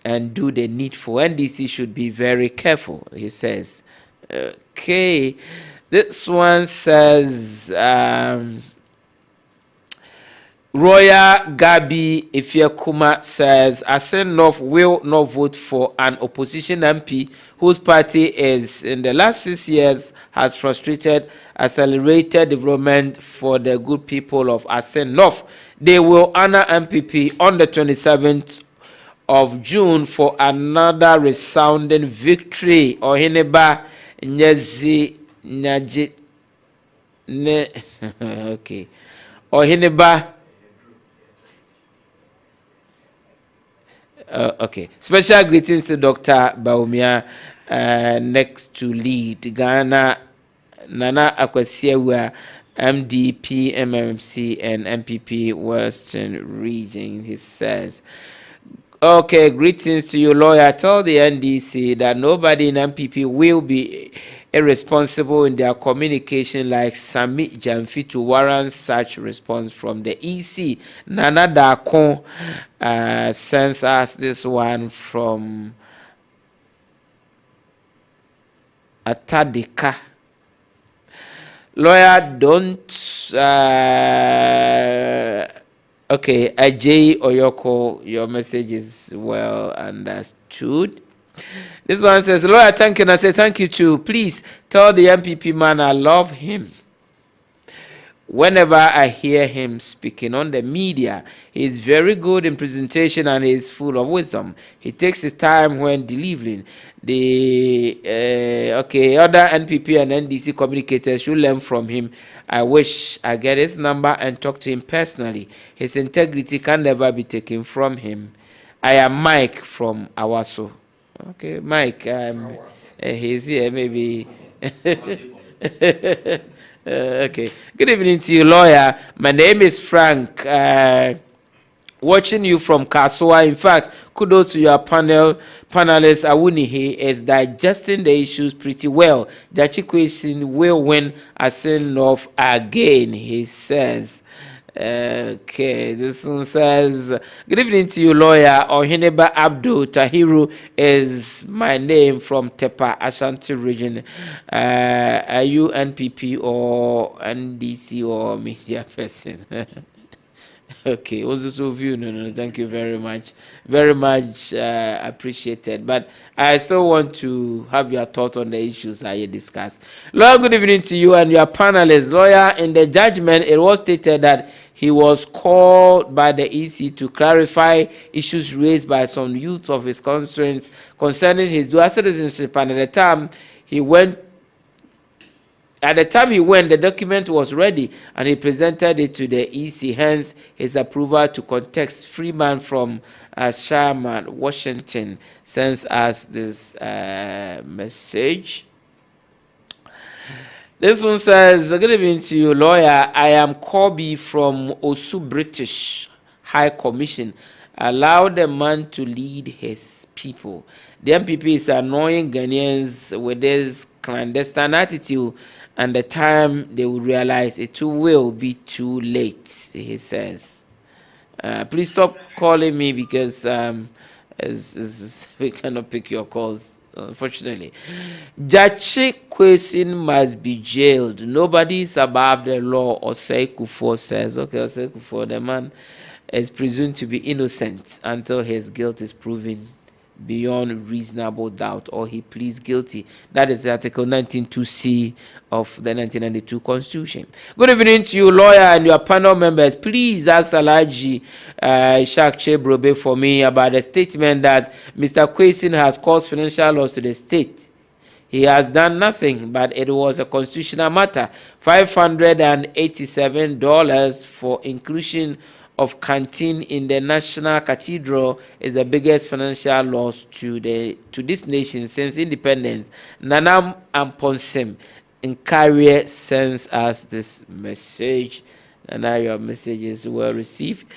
and do the needful. NDC should be very careful, he says. Okay. This one says, Royal Gabi Ifiakuma says, Asen North will not vote for an opposition MP whose party is in the last 6 years has frustrated accelerated development for the good people of Asen North. They will honor MPP on the 27th of June for another resounding victory. Oheneba Nyezi Nyaji ne okay. Oheneba okay. Special greetings to Dr. Baumia, next to lead Ghana, Nana Akwasiawa, MDP, MMC, and MPP Western Region, he says. Okay, greetings to you, lawyer. Tell the NDC that nobody in MPP will be irresponsible in their communication like Sami Jamfi to warrant such response from the EC. Nana Dakon sends us this one from Atadika. Lawyer, don't okay, Ajay Oyoko, your message is well understood. This one says, lawyer, thank you. And I say thank you too. Please tell the MPP man I love him. Whenever I hear him speaking on the media, he is very good in presentation and he is full of wisdom. He takes his time when delivering. The other NPP and NDC communicators should learn from him. I wish I get his number and talk to him personally. His integrity can never be taken from him. I am Mike from Awaso. Okay, Mike, he's here, maybe. Okay. Good evening to you, lawyer. My name is Frank. Watching you from Kasua. In fact, kudos to your panelist Awunihi is digesting the issues pretty well. Jachi Kessben will win Asen North again, he says. Okay, this one says, good evening to you, lawyer. Oheneba Abdul Tahiru is my name from Tepa, Ashanti region. Are you NPP or NDC or media person? Okay, also view. No, thank you very much. Very much appreciated. But I still want to have your thoughts on the issues I discussed. Lawyer, good evening to you and your panelists. Lawyer, in the judgment, it was stated that he was called by the EC to clarify issues raised by some youth of his constituents concerning his dual citizenship, and at the time he went, the document was ready and he presented it to the EC, hence his approval to contest. Freeman from Sherman, Washington, sends us this message. This one says, good evening to you, lawyer. I am Kobe from Osu British High Commission. Allow the man to lead his people. The MPP is annoying Ghanaians with this clandestine attitude, and the time they will realize it will be too late, he says. Please stop calling me because we cannot pick your calls unfortunately. Jachi Kwesin must be jailed. Nobody is above the law, Osei Kufo says. Okay, Osei Kufo, the man is presumed to be innocent until his guilt is proven beyond reasonable doubt or he pleads guilty. That is Article 19.2c of the 1992 Constitution. Good evening to you, lawyer, and your panel members. Please ask Alaji Ishak Chebrobe for me about the statement that Mr. Kwesin has caused financial loss to the state. He has done nothing, but it was a constitutional matter. $587 for inclusion of canteen in the National Cathedral is the biggest financial loss to this nation since independence. Nanam Amponsem in Carrier sends us this message, and now your message is well received.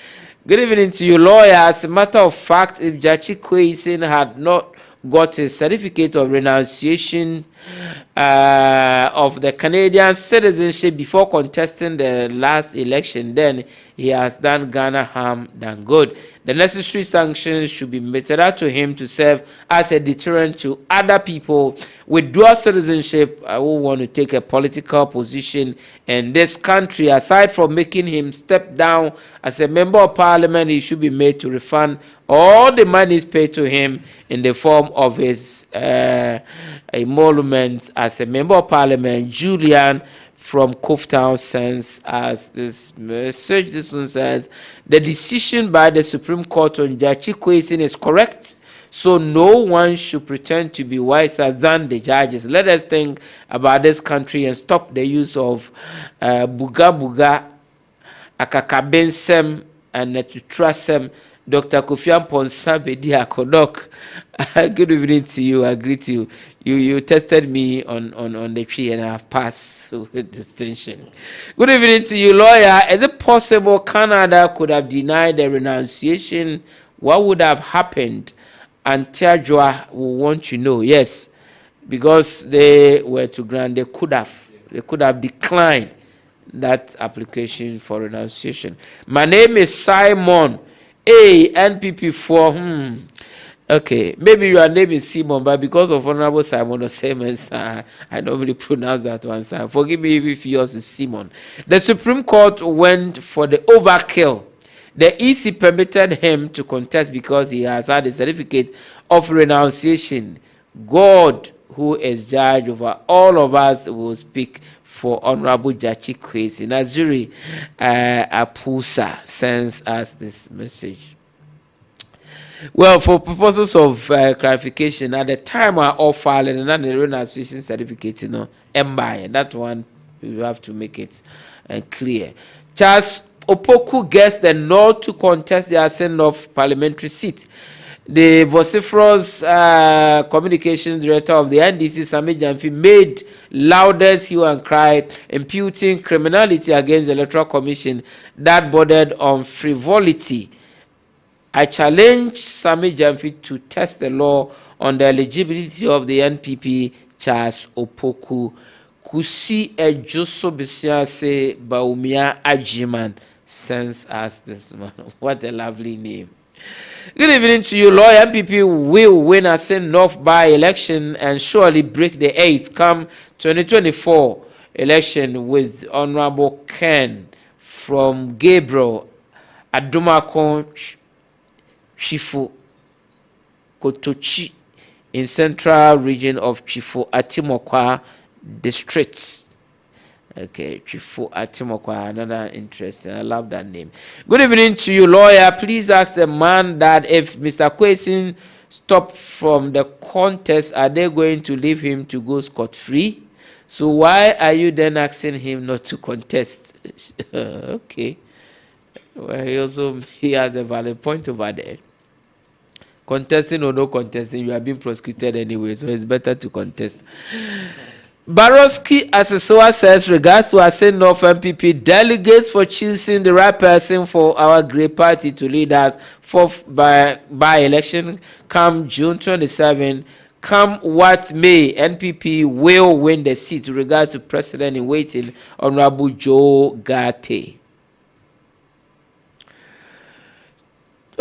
Good evening to you, lawyer. As a matter of fact, if Jachi Kwesin had not got a certificate of renunciation of the Canadian citizenship before contesting the last election, then he has done Ghana harm than good. The necessary sanctions should be meted out to him to serve as a deterrent to other people with dual citizenship who want to take a political position in this country. Aside from making him step down as a member of parliament, he should be made to refund all the monies paid to him in the form of his emoluments as a member of parliament. Julian from Covetown sends us this message. This one says, the decision by the Supreme Court on Jachi Kwesin is correct, so no one should pretend to be wiser than the judges. Let us think about this country and stop the use of buga buga, akakabensem, and netutrasem. Dr. Kofi Amponsa Bedi Akodok. Good evening to you. I greet you. You tested me on the tree and I have passed with distinction. Good evening to you, lawyer. Is it possible Canada could have denied the renunciation? What would have happened? And Tiajua will want to know. Yes, because they were to grant, they could have declined that application for renunciation. My name is Simon. NPP for okay, maybe your name is Simon, but because of Honorable Simon or Siemens, I don't really pronounce that one, sir. Forgive me if yours is Simon. The Supreme Court went for the overkill. The EC permitted him to contest because he has had a certificate of renunciation. God, who is judge over all of us, will speak for Honorable Jachi Kwesin. Naziri Apusa sends us this message. Well, for purposes of clarification, at the time I all filing and then the renunciation certificate, that one we have to make it clear. Charles Opoku gets the nod to contest the ascent of parliamentary seat. The vociferous communications director of the NDC, Sami Jamfi, made loudest hue and cry, imputing criminality against the Electoral Commission that bordered on frivolity. I challenge Sami Jamfi to test the law on the eligibility of the NPP. Charles Opoku Kusi Ejoso Bisiase Baumia Ajiman sends us this man. What a lovely name. Good evening to you, lawyer. MPP will win a send-off by election and surely break the 8 come 2024 election with Honorable Ken from Gabriel Adumako Chifu Kotochi in central region of Chifu Atimokwa district. Okay, Chifu Atimokwa, another interesting. I love that name. Good evening to you, lawyer. Please ask the man that if Mr. Kwesin stopped from the contest, are they going to leave him to go scot-free? So why are you then asking him not to contest? Okay. Well, he has a valid point over there. Contesting or no contesting, you are being prosecuted anyway, so it's better to contest. Baroski Assessor says, regards to our send off MPP delegates for choosing the right person for our great party to lead us by election come June 27. Come what may, NPP will win the seat. Regards to President in waiting, Honorable Joe Gate.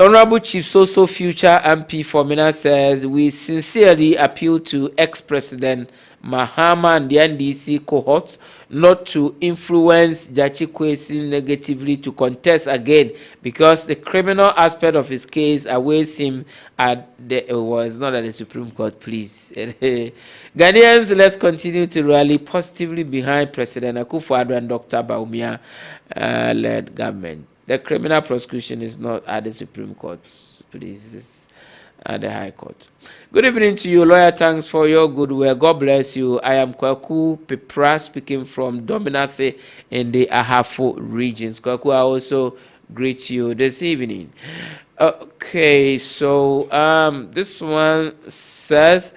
Honorable Chief Soso, future MP for Mina, says, we sincerely appeal to ex-President Mahama and the NDC cohort not to influence Jachi Kwesi negatively to contest again, because the criminal aspect of his case awaits him at the, it's not at the Supreme Court, please. Ghanaians, let's continue to rally positively behind President Akufo-Addo and Dr. Bawumia led government. The criminal prosecution is not at the Supreme Court, please. It's at the High Court. Good evening to you, lawyer. Thanks for your good work. God bless you. I am Kwaku Pepra, speaking from Dominase in the Ahafo regions. Kwaku, I also greet you this evening. Okay, so this one says,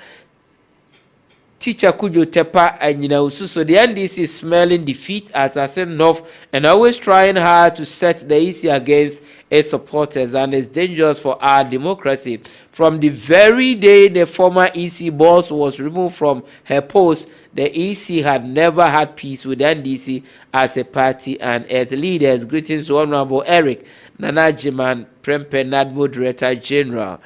Teacher Kujo Tepa and Usu. So the NDC is smelling defeat at Asen North and always trying hard to set the EC against its supporters, and it's dangerous for our democracy. From the very day the former EC boss was removed from her post, the EC had never had peace with NDC as a party and its leaders. Greetings to Honorable Eric Nanajiman Prempe, NADMO Director General.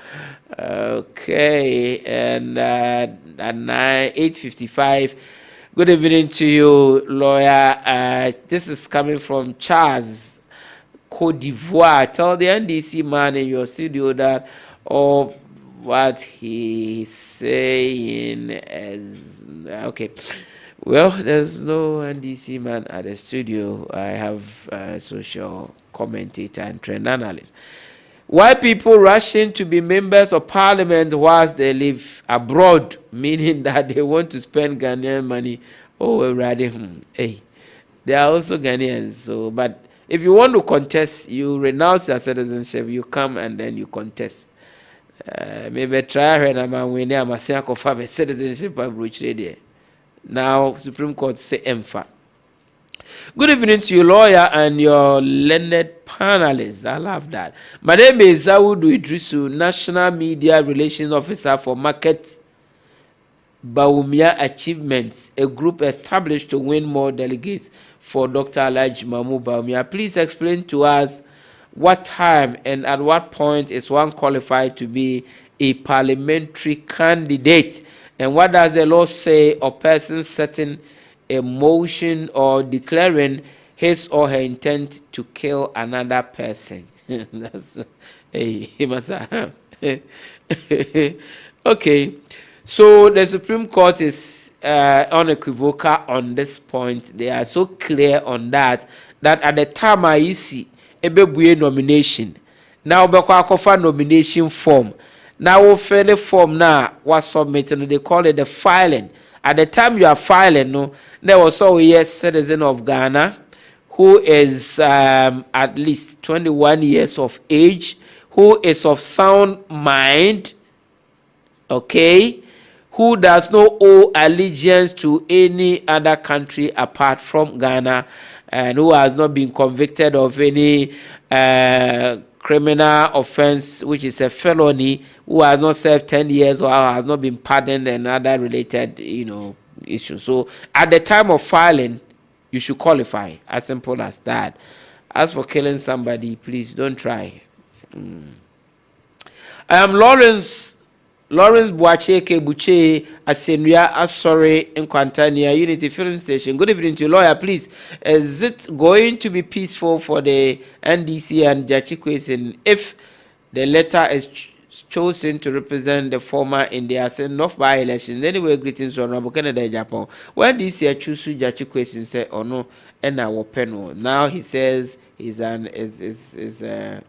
Okay, and at 8:55. Good evening to you, lawyer. This is coming from Charles, Cote d'Ivoire. Tell the NDC man in your studio that of what he's saying is okay. Well, there's no NDC man at the studio. I have a social commentator and trend analyst. Why people rushing to be members of parliament whilst they live abroad, meaning that they want to spend Ghanaian money? Oh, rather, hey, they are also Ghanaians. So, but if you want to contest, you renounce your citizenship, you come and then you contest. Maybe try when I'm winning, I'm a citizenship approach there. Now, Supreme Court say EMFA. Good evening to you, lawyer, and your learned panelists. I love that. My name is Zawudu Idrisu, National Media Relations Officer for Market Bawumia Achievements, a group established to win more delegates for Dr. Alhaji Mahmoud Bawumia. Please explain to us what time and at what point is one qualified to be a parliamentary candidate, and what does the law say of persons setting a motion or declaring his or her intent to kill another person. That's okay. So the Supreme Court is unequivocal on this point. They are so clear on that at the time I see a baby nomination. Now Bekwa nomination form. Now fill the form now was submitted. They call it the filing. At the time you are filing, no, there was always a citizen of Ghana who is at least 21 years of age, who is of sound mind, okay, who does not owe allegiance to any other country apart from Ghana, and who has not been convicted of any criminal offense, which is a felony, who has not served 10 years or has not been pardoned and other related, issues. So at the time of filing, you should qualify. As simple as that. As for killing somebody, please don't try. I am Lawrence Boacheke Buche Asenua Asori in Quantania Unity Filling Station. Good evening to you, lawyer. Please, is it going to be peaceful for the NDC and Jachi Kwesi if the letter is chosen to represent the former in the Asen North by elections? Anyway, greetings from Honorable Canada, Japan. When this year choose Jachi Kwesi say, oh no, and our penal. Now he says he's an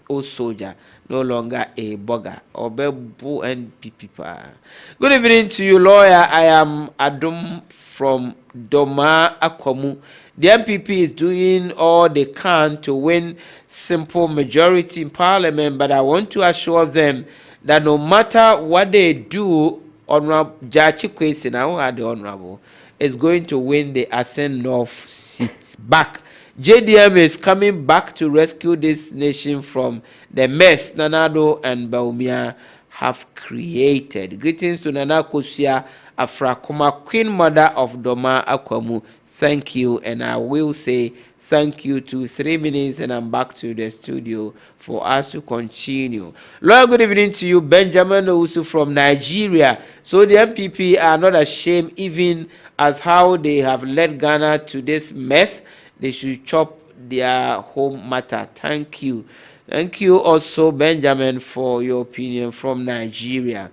old soldier, no longer a bugger or bebu and pipipa. Good evening to you, lawyer. I am Adum from Doma Akwamu. The MPP is doing all they can to win simple majority in parliament, but I want to assure them that no matter what they do, Honorable Jachi Kwesi, now are the honorable, is going to win the Asen North seat back. JDM is coming back to rescue this nation from the mess Nanado and Bawumia have created. Greetings to Nana Kosia Afrakoma, Queen Mother of Doma Akwamu. thank you, and I will say thank you to 3 minutes, and I'm back to the studio for us to continue. Lord, good evening to you, Benjamin Owusu from Nigeria. So the MPP are not ashamed, even as how they have led Ghana to this mess. They should chop their home matter. Thank you. Thank you also, Benjamin, for your opinion from Nigeria.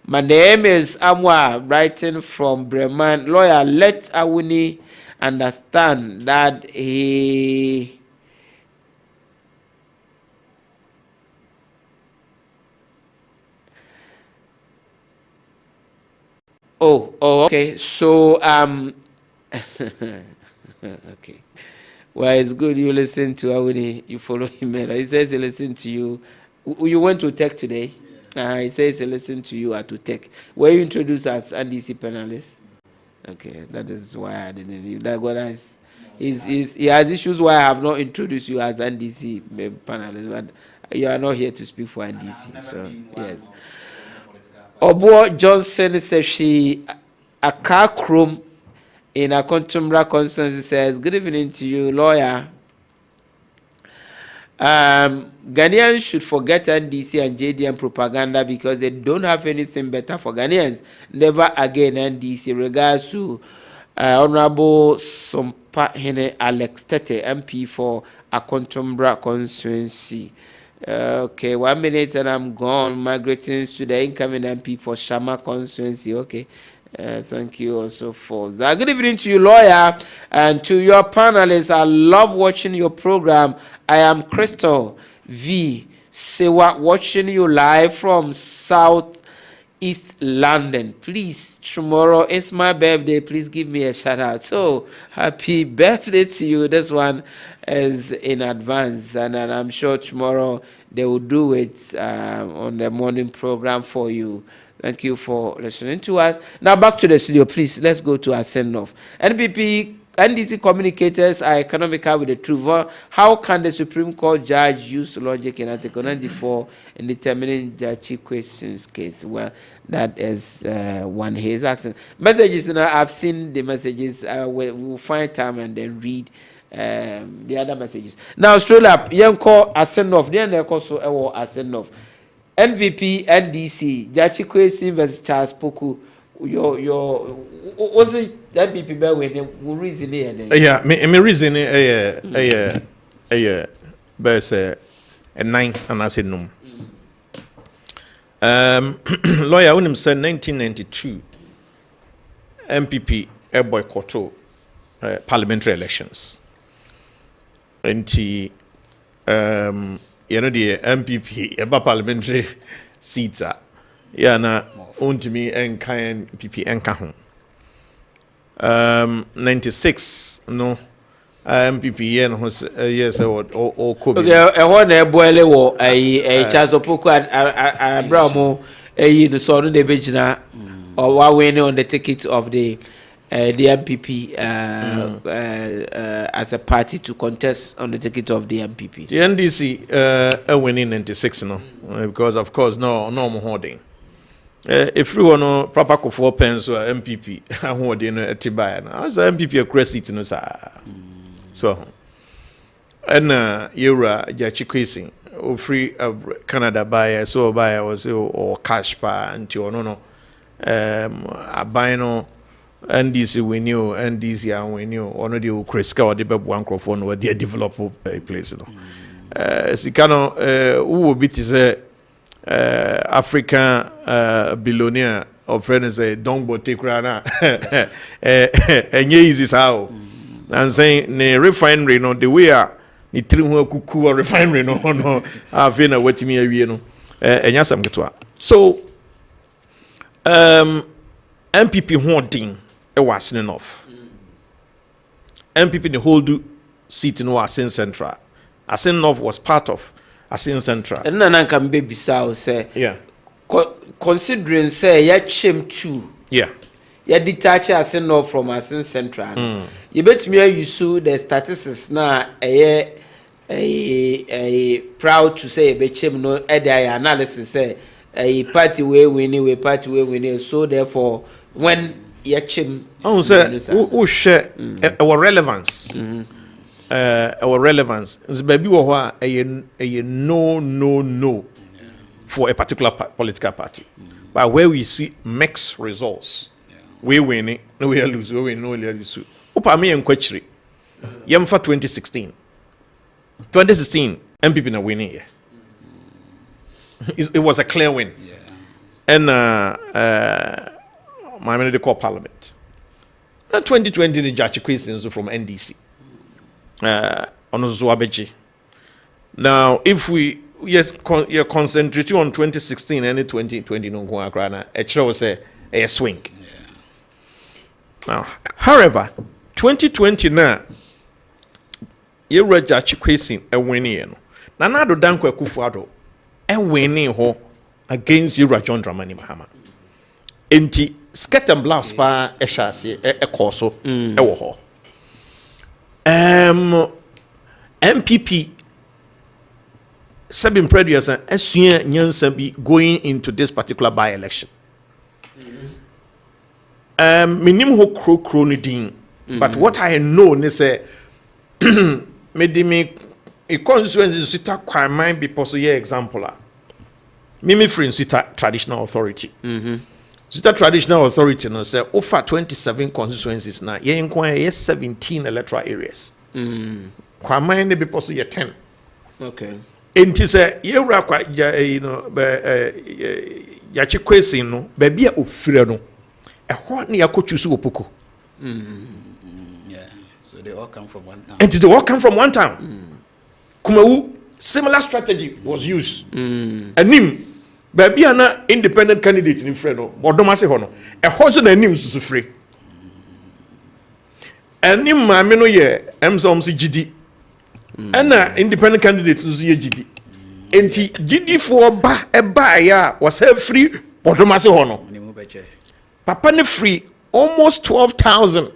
My name is Amwa, writing from Bremen. Lawyer, let Awuni understand that he okay. So okay. Well, it's good you listen to Awuni, you follow him. He says he listen to you. You went to tech today? Yeah. He says he listen to you at to tech. Were you introduced as NDC panelist? Okay, that is why I didn't leave. That God has, he has issues why I have not introduced you as NDC panelist, but you are not here to speak for NDC. So yes. Obo Johnson says she a car chrome in a Contumbra constituency says, good evening to you, lawyer. Ghanaians should forget NDC and JDM propaganda because they don't have anything better for Ghanaians. Never again NDC. Regards to Honorable Sompa Hene Alex Tete, MP for Akontumbra constituency. Okay, 1 minute and I'm gone. My greetings to the incoming MP for Shama constituency. Okay. Thank you also for that. Good evening to you, lawyer, and to your panelists. I love watching your program. I am Crystal V. Sewa, watching you live from South East London. Please, tomorrow is my birthday. Please give me a shout out. So happy birthday to you. This one is in advance, and I'm sure tomorrow they will do it on the morning program for you. Thank you for listening to us. Now back to the studio, please. Let's go to our send-off. NPP, NDC communicators are economical with the truth. How can the Supreme Court judge use logic in Article 94 in determining the Chief Questions case? Well, that is one he is asking. Messages, I've seen the messages. We'll find time and then read the other messages. Now, straight up, young call a send-off. Then they also a send-off. NPP, NDC, Jachi Kwesi versus Charles Poku. Your was it NPP by when reason here? Yeah, me reason but a 9 and I said no. Lawyer when him said 1992 MPP boycott parliamentary elections. And you know the MPP about parliamentary seats are na to me and kind PP and kahun 96 no MPP and yes or could be a one boile war a chance of poco at Bramo no son de Bejina or one winning on the ticket of the MPP as a party to contest on the ticket of the MPP. The NDC winning 96 no because of course no more hoarding. If we want no proper 4 pence or MPP hoarding etiba na as MPP a credit seat no sir. So and Eura Jachikwisi or free Canada buyer so buyer was or cash pa until no a buy no NDC we knew, NDC and we knew, one of the Kreska or the Babuankrofon where they develop a place. Sikano, who will be to say African billionaire or friends say, don't go take rana. And yes, is how. And saying, the refinery, no, the way are the trim cuckoo or refinery, no, I've been awaiting me a year, no, and yes, I'm get to. So, MPP hoarding. It was enough. MPP the whole seat in Asin Central. Asin North was part of Asin Central. And none can be beside say, yeah. Considering say, ya chim too. Yeah. Ya detach Asin North from Asin Central. You bet me you sue the statistics now a proud to say a betchim no analysis say a party way winning, we party way winning. So therefore, when yɛkyem ɔhu sɛ wohwɛ ɛwɔ relevance ɛwɔ relevance nso baabi wɔ hɔ a ɛyɛ no for a particular political party but where we see mixed results we win it no we lose we win no we lose wopa me yɛnkɔ akyire yɛmfa 2016 MPP na winning here. It was a clear win. And my man they call Parliament. And 2020 the Jachi Christians from NDC. On Zuabeji. Now, if we you're concentrating on 2016 and 2020 no go akrana, it was a swing. Now, however, 2020 now you read Jachi Christian a winning. Nanado Dankwa Kufuado a winning ho against Yura John Dramani Mahama. Enti skirt and blouse pa eshasi a corso e wo ho. MPP Sabin Predius and Esuya Nyansa be going into this particular by-election. Minim ho kroni din. But what I know is say me a constituency sita kwa mind be possible example. Mimi free sita traditional authority. Sita traditional authority no say offer 27 constituencies now. Ye inquire 17 electoral areas. Kwa mind be possible 10. Okay. Enti say ye wura kwa you know ya chikwesi no ba bia ofire no. Ehọ na yakochusu opoko. So they all come from one town. And they all come from one town. Kumawu, similar strategy was used. Anim, baby ana independent candidate in Fredo, but don't say hono. A horse and anim is free. Anim, mameno ye, MSOMC GD. And independent candidate is ye GD. And GD for a buyer was free, but don't say hono. Papa ne free almost 12,000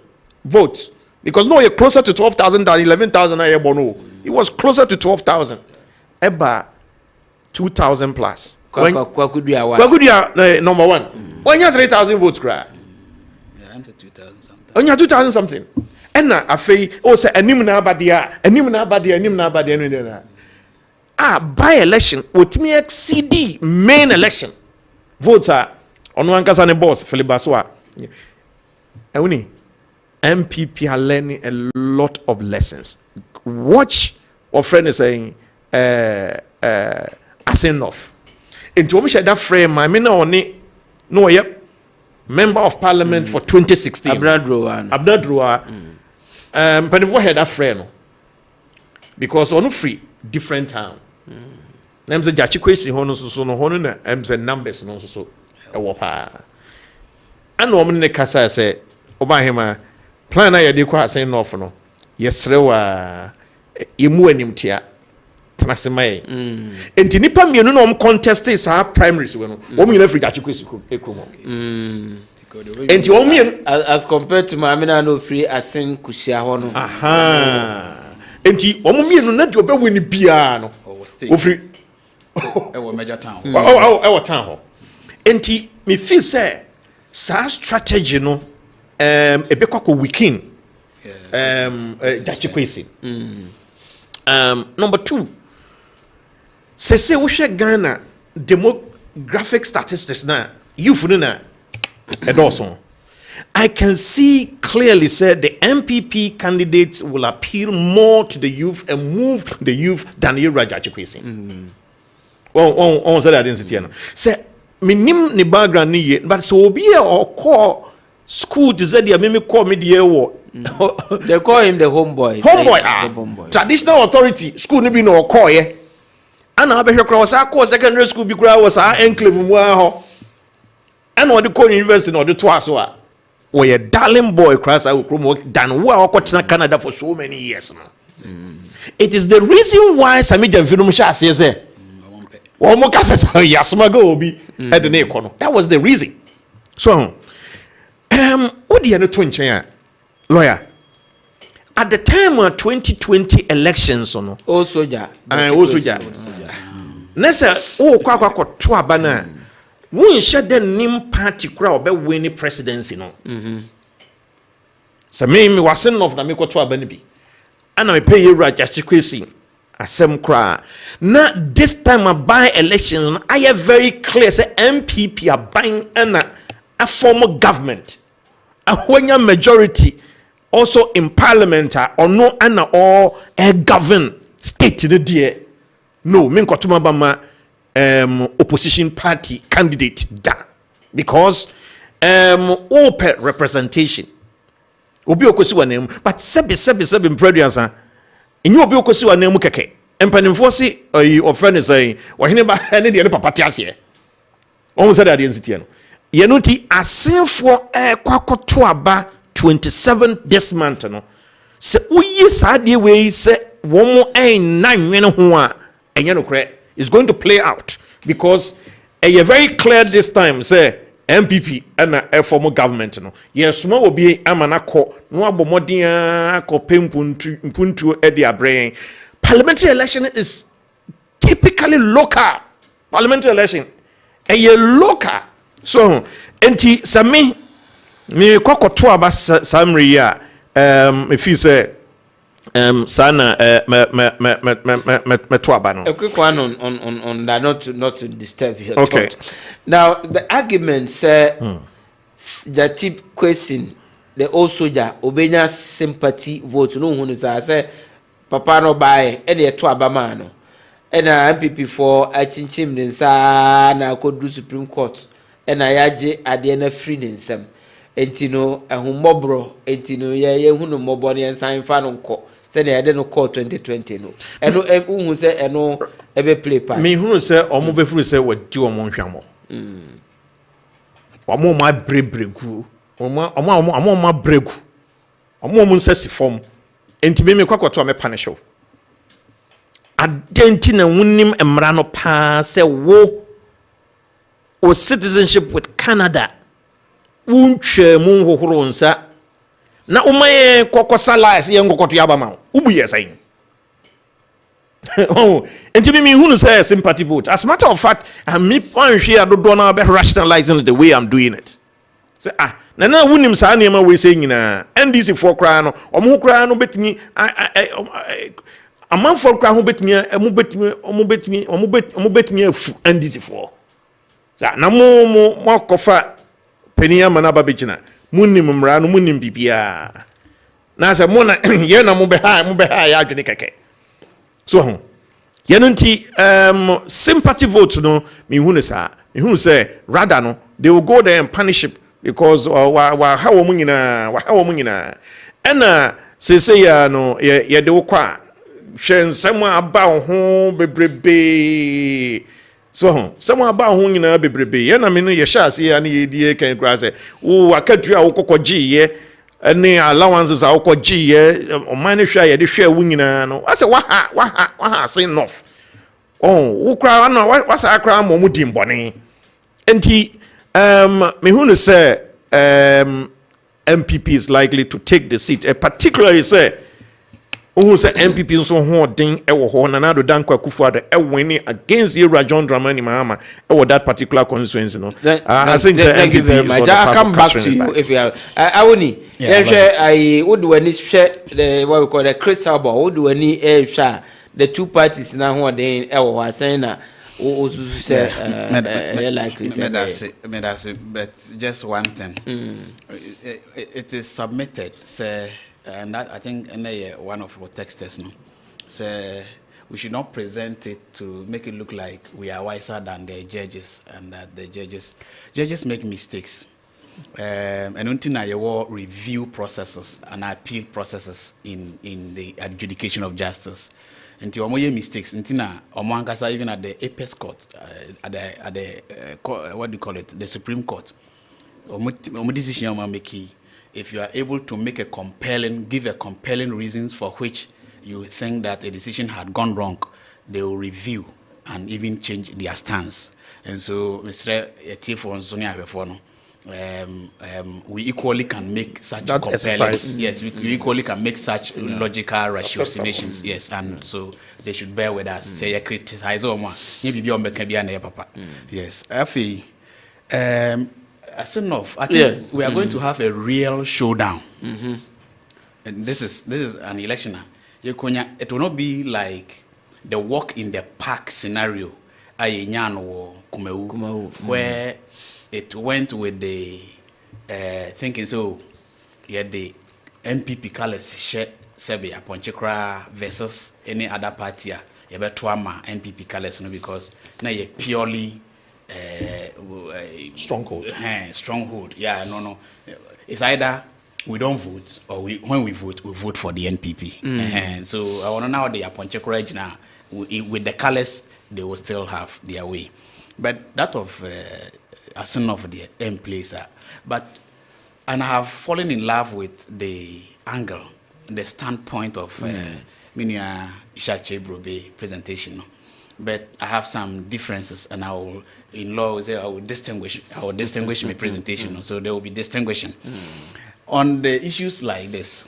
votes. Because no, you're closer to 12,000 than 11,000 I bono. It was closer to 12,000. Eba 2,000 plus. Kwakudia number one. When you have 3,000 votes, cry. Yeah, I'm 2,000 something. When you have 2,000 something. And I say, oh, say, anim na badia. By election, with me XCD main election. Votes are on one kasane boss, Philip Baswa. Ewuni. MPP are learning a lot of lessons. Watch what friend is saying, as enough. Into what we share that frame, I mean, no, yep, member of parliament for 2016. Abdadroa. But if we had that frame, because on free, different town. Names a Jachi Kwesi Hono so no Hono, M's and numbers no so a wapa. And woman in Casa say, Obahima. Plan I de kwa say no for no. Yesre wa emu anim tia. Tenase mai. Enti nipa mienu no contest is our primaries we no. Wo mu free Jachi ekrom. Enti wo mienu as compared to Mamina no free asen kushia ho no. Aha. Enti wo mu mienu na de obe wini bia no. Wo free Ewo major town. Ewo town ho. Enti me feel say sa strategy no ebekwa weekend Jachi Kwesi. Number 2, say we share Ghana demographic statistics na youth na edoso. I can see clearly said the MPP candidates will appeal more to the youth and move the youth than Jachi Kwesi. On say that didn't sit here now. Say minim ni background ni ye, but so be or call school to say me call me the war. They call him the homeboy. Homeboy. Traditional authority school ni be no call ye. And I be here cross our secondary school be was our enclave mu ho. And what the call university no the twice so a. We a darling boy cross our promote than who are Canada for so many years now. It is the reason why Sami Janfinu Sha says that was the reason. So what do you know to lawyer? At the time of 2020 elections, also ja. Nessa, oh, kwa bana. won share the nim party kura obe win presidency no so me wasen of na me kwoto aba ne bi ana me pay yewura Kwesi asem kura na this time by election I am very clear say MPP are buying a former government a whenya majority also in parliament or no ana or govern state the dear no me nkotuma ba ma opposition party candidate da because open representation obi okosi wanem but sebi preduansa enyi obi okosi wanem keke empanimfo si offend say Ohene ba ne de papa te ase o say that entity no ye no ti asenfo kwakoto aba 27 this month no se uyi saade we se womo nanwene ho a enye no kre is going to play out because a very clear this time say MPP and a former government no yes mo obi amanako no abomodin akọ pempuntu e dia brain. Parliamentary election is typically local parliamentary election a local so enti sami me kwakoto aba samri ya if you say sana me twaba no. A quick one on that, not to disturb your okay thought. Now the argument say the tip question the old soldier obenya sympathy vote no hunu say papa no buy e de twaba man no e na MPP for a chinchim nsa na kodu Supreme Court e na yaje ade na free nsam enti no ehumobro enti no ye hunu mobro ne nsan fa no nko say they had no call 2020 no eno who say eno ebe play part me who say omo be furu say wadi omo hwamo omo ma brebregu omo ma bregu omo nsasi form enti me kwakoto me punish you adenti na wunim emra no pa say wo o citizenship with Canada wuntwe mu hohoro nsa na umaye kokosalize ye ngokoto yaba ma ubu yesayin oh enti me hunu say sympathy vote as a matter of fact me point here do na be rationalizing the way I'm doing it say na wunim sa na ma we say nyina NDC for kra no omo kra no betimi amman for kra ho betimi omo betimi afu NDC for sa na mo kofa penia manaba begina munim mra no munim bibia na se mo na ye na mo be ha ya adwene keke so ho ye no nti sympathy vote no me hunu say rather no they will go there and punish him because wa ha wo munyina ena say ya no ye de wo kwa hwe nsem aba ho bebrebe so someone about who nyina bebrebe ye na me no ye sha se ya na ye die kan kra se wo akatu a wo kokogi ye ene allowances a wo kogi ye o man hwa ye de hwa wo nyina no ase wa ha say enough wo kra na wa sa kra mo mu dimbone enti me hu no say MPP is likely to take the seat particularly say who say MPP so holding e wo ho na do Dankwa Akufo-Addo e winning against Yewura John Dramani Mahama e that particular constituency no I think thank you very much. I come back to you if you have Awoni I would when it share the what we call the crystal ball would when it share the two parties now who are then e wo saying na o say likely say but just one thing it is submitted say and that I think one of our texters no say we should not present it to make it look like we are wiser than the judges and that the judges make mistakes and until now your review processes and appeal processes in the adjudication of justice until omo mistakes until now omo ankasa even at the apex court at the what do you call it, the Supreme Court omo decision omo make. If you are able to make give a compelling reasons for which you think that a decision had gone wrong, they will review and even change their stance. And so, Mr. We equally can make such that compelling exercise. Yes, we equally can make such logical ratiocinations. Yes, and so they should bear with us. Say criticize or yes. As enough, I think Yes. we are going to have a real showdown. And this is an election. It will not be like the walk in the park scenario. Kumawu. Where it went with the thinking so the NPP colors share Serbia Ponchekra versus any other party. You better NPP colors because now you purely Stronghold. Stronghold. Yeah, no. It's either we don't vote or when we vote for the NPP. So I want to know the Ponchekra now with the colors they will still have their way, but that of as soon of the M place. And I have fallen in love with the angle, the standpoint of Minia Ishak Chebrobe presentation. But I have some differences, and I will, in law, say I will distinguish my presentation. So there will be distinguishing on the issues like this.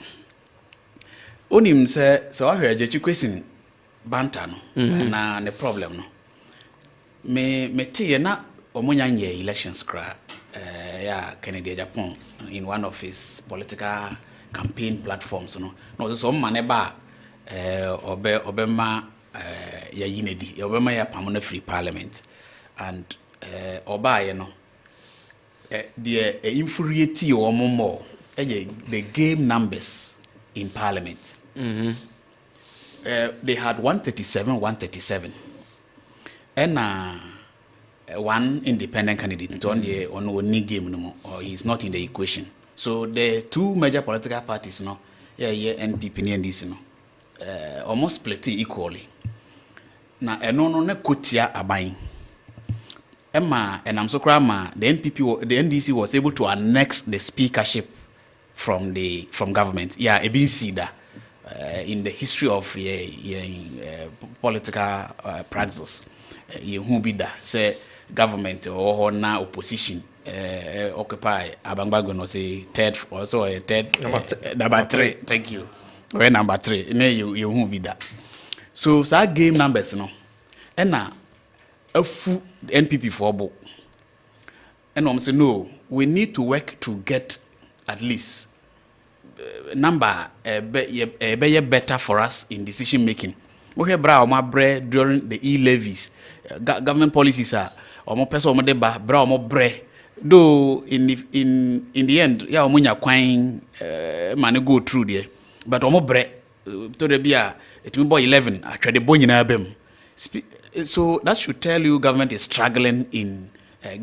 Onim say so I heard you question banter no, and the problem no. Me tea na omunya nye elections kra Kennedy Japan in one of his political campaign platforms no so man ba obema ya yinedi obema ya pamona free parliament and oba ye no the infuriate o more the game numbers in parliament. They had 137 and one independent candidate on one game no more, or he's not in the equation. So the two major political parties NPP and NDC almost split equally. Now no kutia abain. Emma and I'm so crama the NDC was able to annex the speakership from government. Yeah, a been cedar in the history of political praxis. Who be that say government or now opposition occupy Abangbago no say third also a third number three. Thank you. Or number three. You who be that. So game numbers no. And now a full NPP for book. And I'm saying no, we need to work to get at least number better for us in decision making. We have bra my bread during the e-levies. Government policies are omo person omo deba bra omo bre. Though in the end, yeah, omunya kwine man go through there. But omo bre to the bia it will be 11. I try the boy in abem. So that should tell you government is struggling in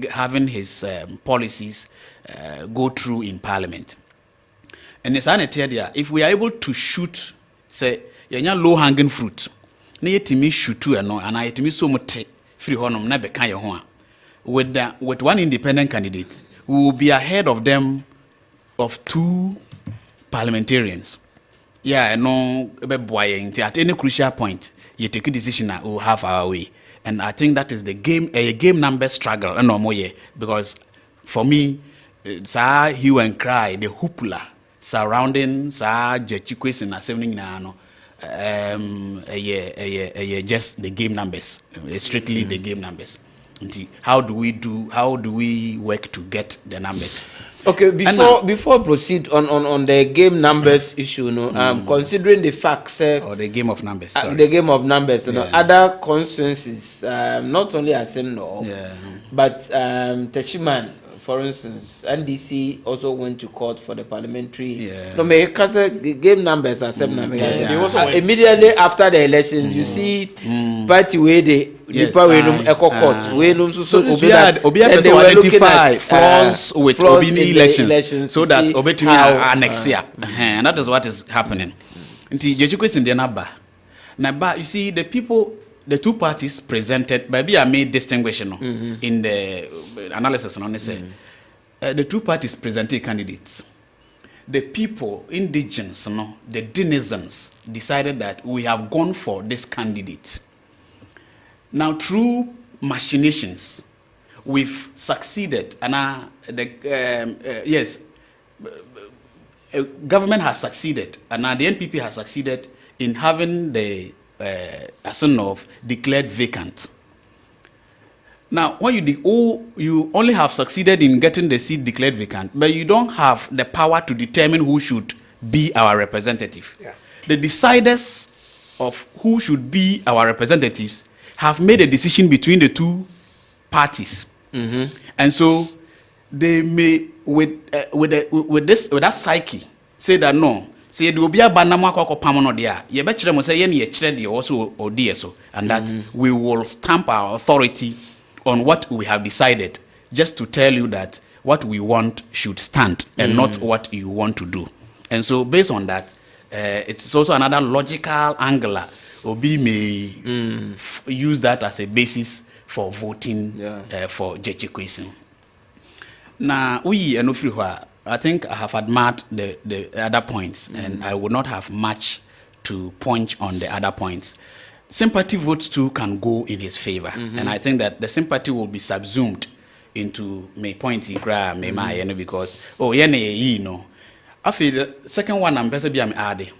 having his policies go through in parliament. And it's there. If we are able to shoot, say, low hanging fruit, na yetimi shoot and I yetimi so much free honum na beka ye ho with one independent candidate, we will be ahead of them of two parliamentarians. Yeah, no, at any crucial point, you take a decision that we will have our way. And I think that is the game number struggle, and no more because for me, it's a hue and cry, the hoopla surrounding Jechikwes and assembling now. Just the game numbers, strictly the game numbers. How do we work to get the numbers? Okay, before proceed on the game numbers issue, considering the facts or the game of numbers, the game of numbers, other constituencies, not only Aseno, but Techiman, for instance, NDC also went to court for the parliamentary. No, because the game numbers are 7 immediately after the elections, you see party where they court where so they were identify flaws with Obini elections so that Obetumi annex here, and that is what is happening. Until Jechukwes in the Naba, you see the two parties presented, maybe I made distinction in the analysis. The two parties presented candidates. The people, indigenous, the denizens, decided that we have gone for this candidate. Now, through machinations, we've succeeded, and government has succeeded, and the NPP has succeeded in having the declared vacant. Now, when you only have succeeded in getting the seat declared vacant, but you don't have the power to determine who should be our representative. Yeah. The deciders of who should be our representatives have made a decision between the two parties, and so they may, with that psyche, say that no. Say the obia banama kwako pamono dia ye be kire mo say ye ne ye kire de also odie so, and that we will stamp our authority on what we have decided, just to tell you that what we want should stand and not what you want to do. And so based on that, it's also another logical angle. Obi may use that as a basis for voting for Jeche Kwesi. Now we enofri I think I have admired the other points, and I would not have much to punch on the other points. Sympathy votes too can go in his favor, and I think that the sympathy will be subsumed into my point because I feel the second one I'm best be adding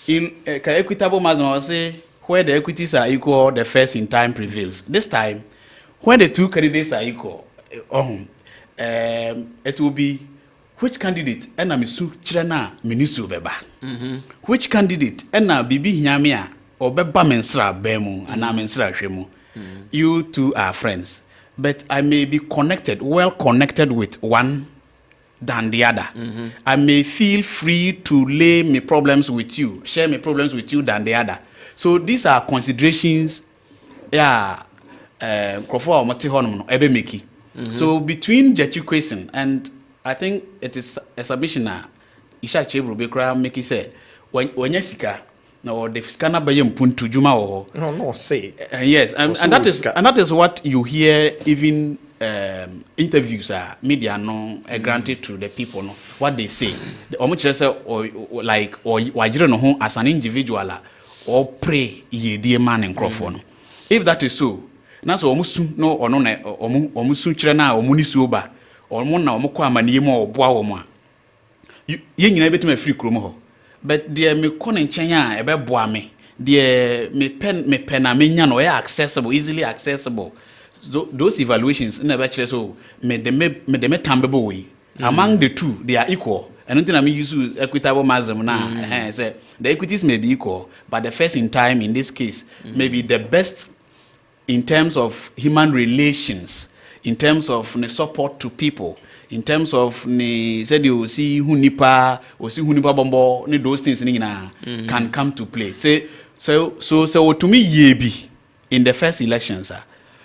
in equitable mazma say where the equities are equal, the first in time prevails. This time, when the two candidates are equal, it will be which candidate ena misu chirena minisu beba. Which candidate ena bibi nyamia obeba mensra bemu ana mensra hwemu. You two are friends, but I may be well connected with one than the other. I may feel free to lay my problems with you, share my problems with you than the other. So these are considerations. Yeah, so between Jeche Kwesi and I think it is a submission that Ishak Chebro Bekra make it say when yesika now the scanner by mpuntu juma or no say yes, and that is what you hear even interviews media no granted to the people no what they say the or like or wajire no ho as an individual or pray ye dear man and crofon. If that is so, na so omusu no ono na omusu kire na omuni suoba omo na omukọ amaniye mo oboa wo mo a ye nyina betima free krom ho, but there me kọ nchen a ebe boa me there me pen na menya no accessible, easily accessible. So, those evaluations na be kire so me de tambable way among the two they are equal. And until I use equitable masm now, say the equities may be equal, but the first in time in this case may be the best in terms of human relations, in terms of the support to people, in terms of the said you see hunipa or see hunipa bombo, those things can come to play. Say so to me ye be in the first elections,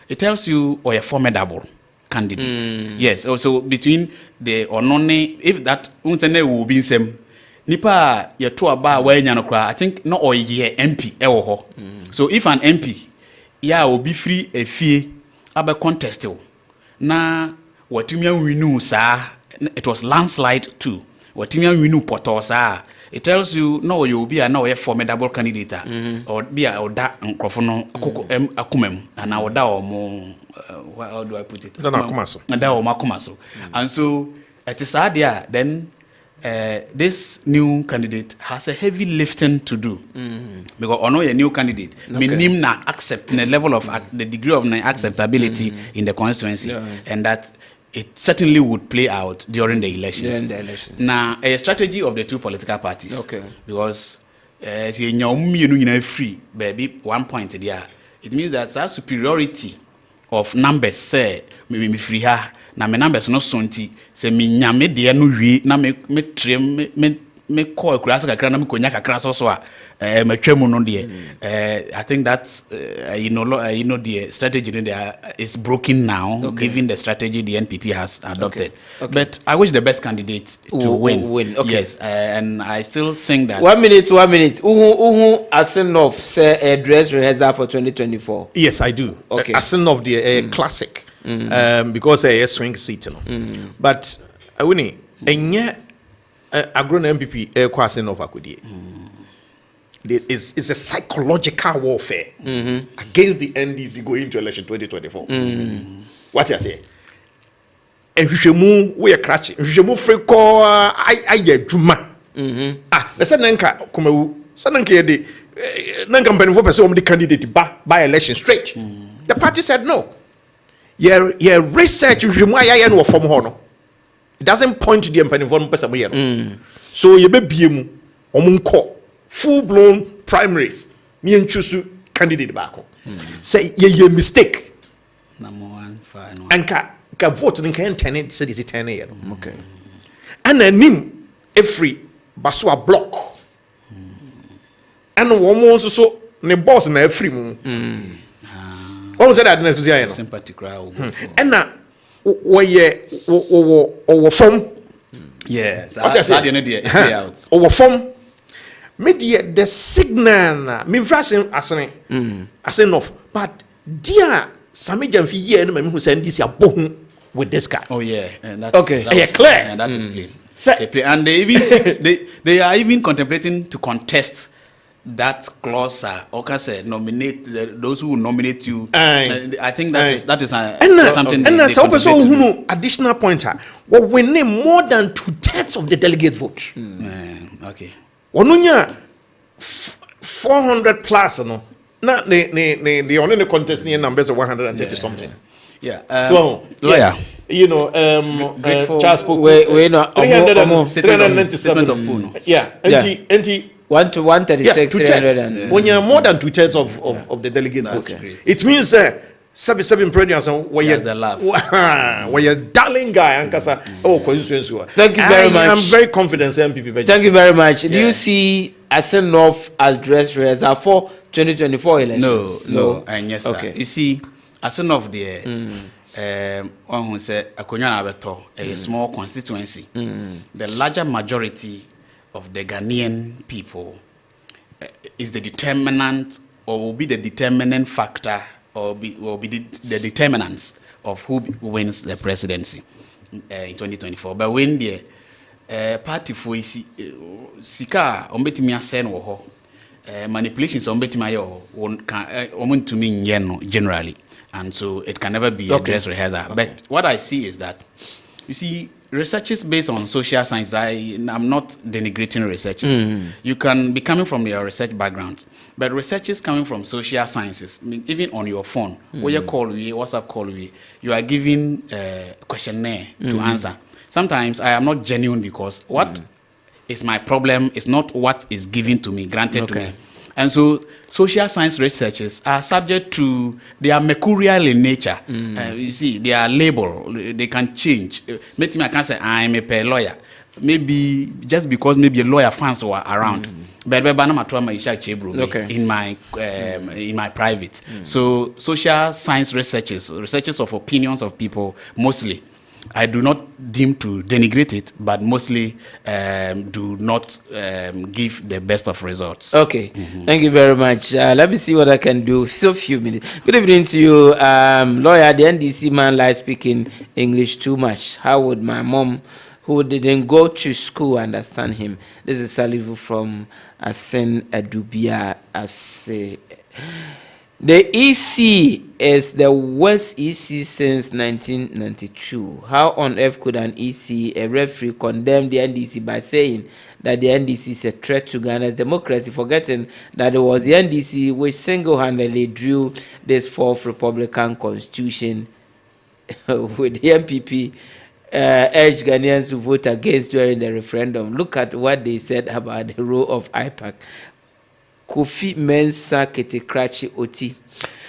it tells you or a formidable candidate. Yes, also between the onone, if that untene will be same nipa ye to aba wa nya no kra, I think no or ye MP ewo ho. So if an MP will be free a fee abe contest na watimi winu sa, it was landslide too. Watimi winu poto sa, it tells you no you will be a formidable candidate or be a oda nkrofono akumem and oda omo how do I put it? And so it is sad then this new candidate has a heavy lifting to do because I know a new candidate minim na accept the level of the degree of acceptability in the constituency, and that it certainly would play out during the elections. Now, a strategy of the two political parties, because free, baby, 1 point there, it means that that superiority of numbers say me free her. Na me numbers no sonti se me nyame de no wi na me trem me call kurasa kakra na me konya kakra so a matwam no de I think that's the strategy there is broken now, given the strategy the NPP has adopted. But I wish the best candidate to win. Yes, and I still think that 1 minute uhu Asenov say dress rehearsal for 2024. Yes, I do. Asenov the classic. Because a swing seat, but I win it. A grown MPP crossing over could it's a psychological warfare against the NDC going into election 2024. What you say? And we are crashing. We free call. I juma. The Sananka come. Sananka the non-campaign for person the candidate by election straight. The party said no. your research remaya no from hono. It doesn't point to the empanifon person here. So you be biemu omunko full blown primaries. Me and choose candidate back. Say ye mistake. Number one, fine. And ka vote in can 10 said is 10 year. Okay. And then nim every basua block. And one more so ne boss na every moon. What was that next year? Sympathy crowd. And now or form. Yes, What I say? out. Or form. Media the signal me frasing as enough. But dear Sami Jamfi year and who send this ya bohun with this guy. Oh yeah, and that, Okay. that Yeah, was clear. And that is plain. Say- They play, and they even they are even contemplating to contest that clause. Oka said nominate those who nominate you. Aye. I think that is And something. and they so person contemplate to who do. know additional pointer. Well, we name more than 2/3 of the delegate vote. Okay. Onunya 400 plus no. Na the only contest near numbers of 130 something. Yeah. So lawyer. yes, you know, Grateful- Charles Poku. We no 397. Statement of Puno. Yeah, anti 1 to 136, 300 and when you're more than 2/3 of the delegate That's vote, great. it means 77 presidents where That's the laugh. where you're darling guy and kasa constituency. Thank you very much. I'm very confident MPP. Thank you very much. Do Yeah. you see Asen North as dress rehearsal for 2024 elections? No, and yes, sir. Okay. You see, as an of the one who said Akonya Abeto, a small constituency, the larger majority of the Ghanaian people is the determinant, or will be the determinant factor, or will be the determinants of who wins the presidency in 2024. But when the party for sika ombetimi asen wo ho manipulations ombetimi ayo won to me generally, and so it can never be a dress rehearsal. But what I see is that, you see, researches based on social science, I'm not denigrating researchers. You can be coming from your research background, but researchers coming from social sciences, I mean, even on your phone, where you call we, WhatsApp call we, you are given a questionnaire to answer. Sometimes I am not genuine because what is my problem is not what is given to me, granted to me. And so social science researchers are subject to, they are mercurial in nature. You see, they are labeled, they can change. Maybe I can say I'm a lawyer. Maybe just because maybe a lawyer fans were around. But in my private. So social science researchers of opinions of people, mostly, I do not deem to denigrate it, but mostly do not give the best of results. Okay, thank you very much. Let me see what I can do. So few minutes. Good evening to you, lawyer. The NDC man likes speaking English too much. How would my mom, who didn't go to school, understand him? This is Salivu from Asen Adubia. The EC is the worst EC since 1992. How on earth could an EC, a referee, condemn the NDC by saying that the NDC is a threat to Ghana's democracy, forgetting that it was the NDC which single-handedly drew this fourth Republican Constitution with the MPP urged Ghanaians to vote against during the referendum? Look at what they said about the role of IPAC. Kofi Mensah Ketekrachi Oti.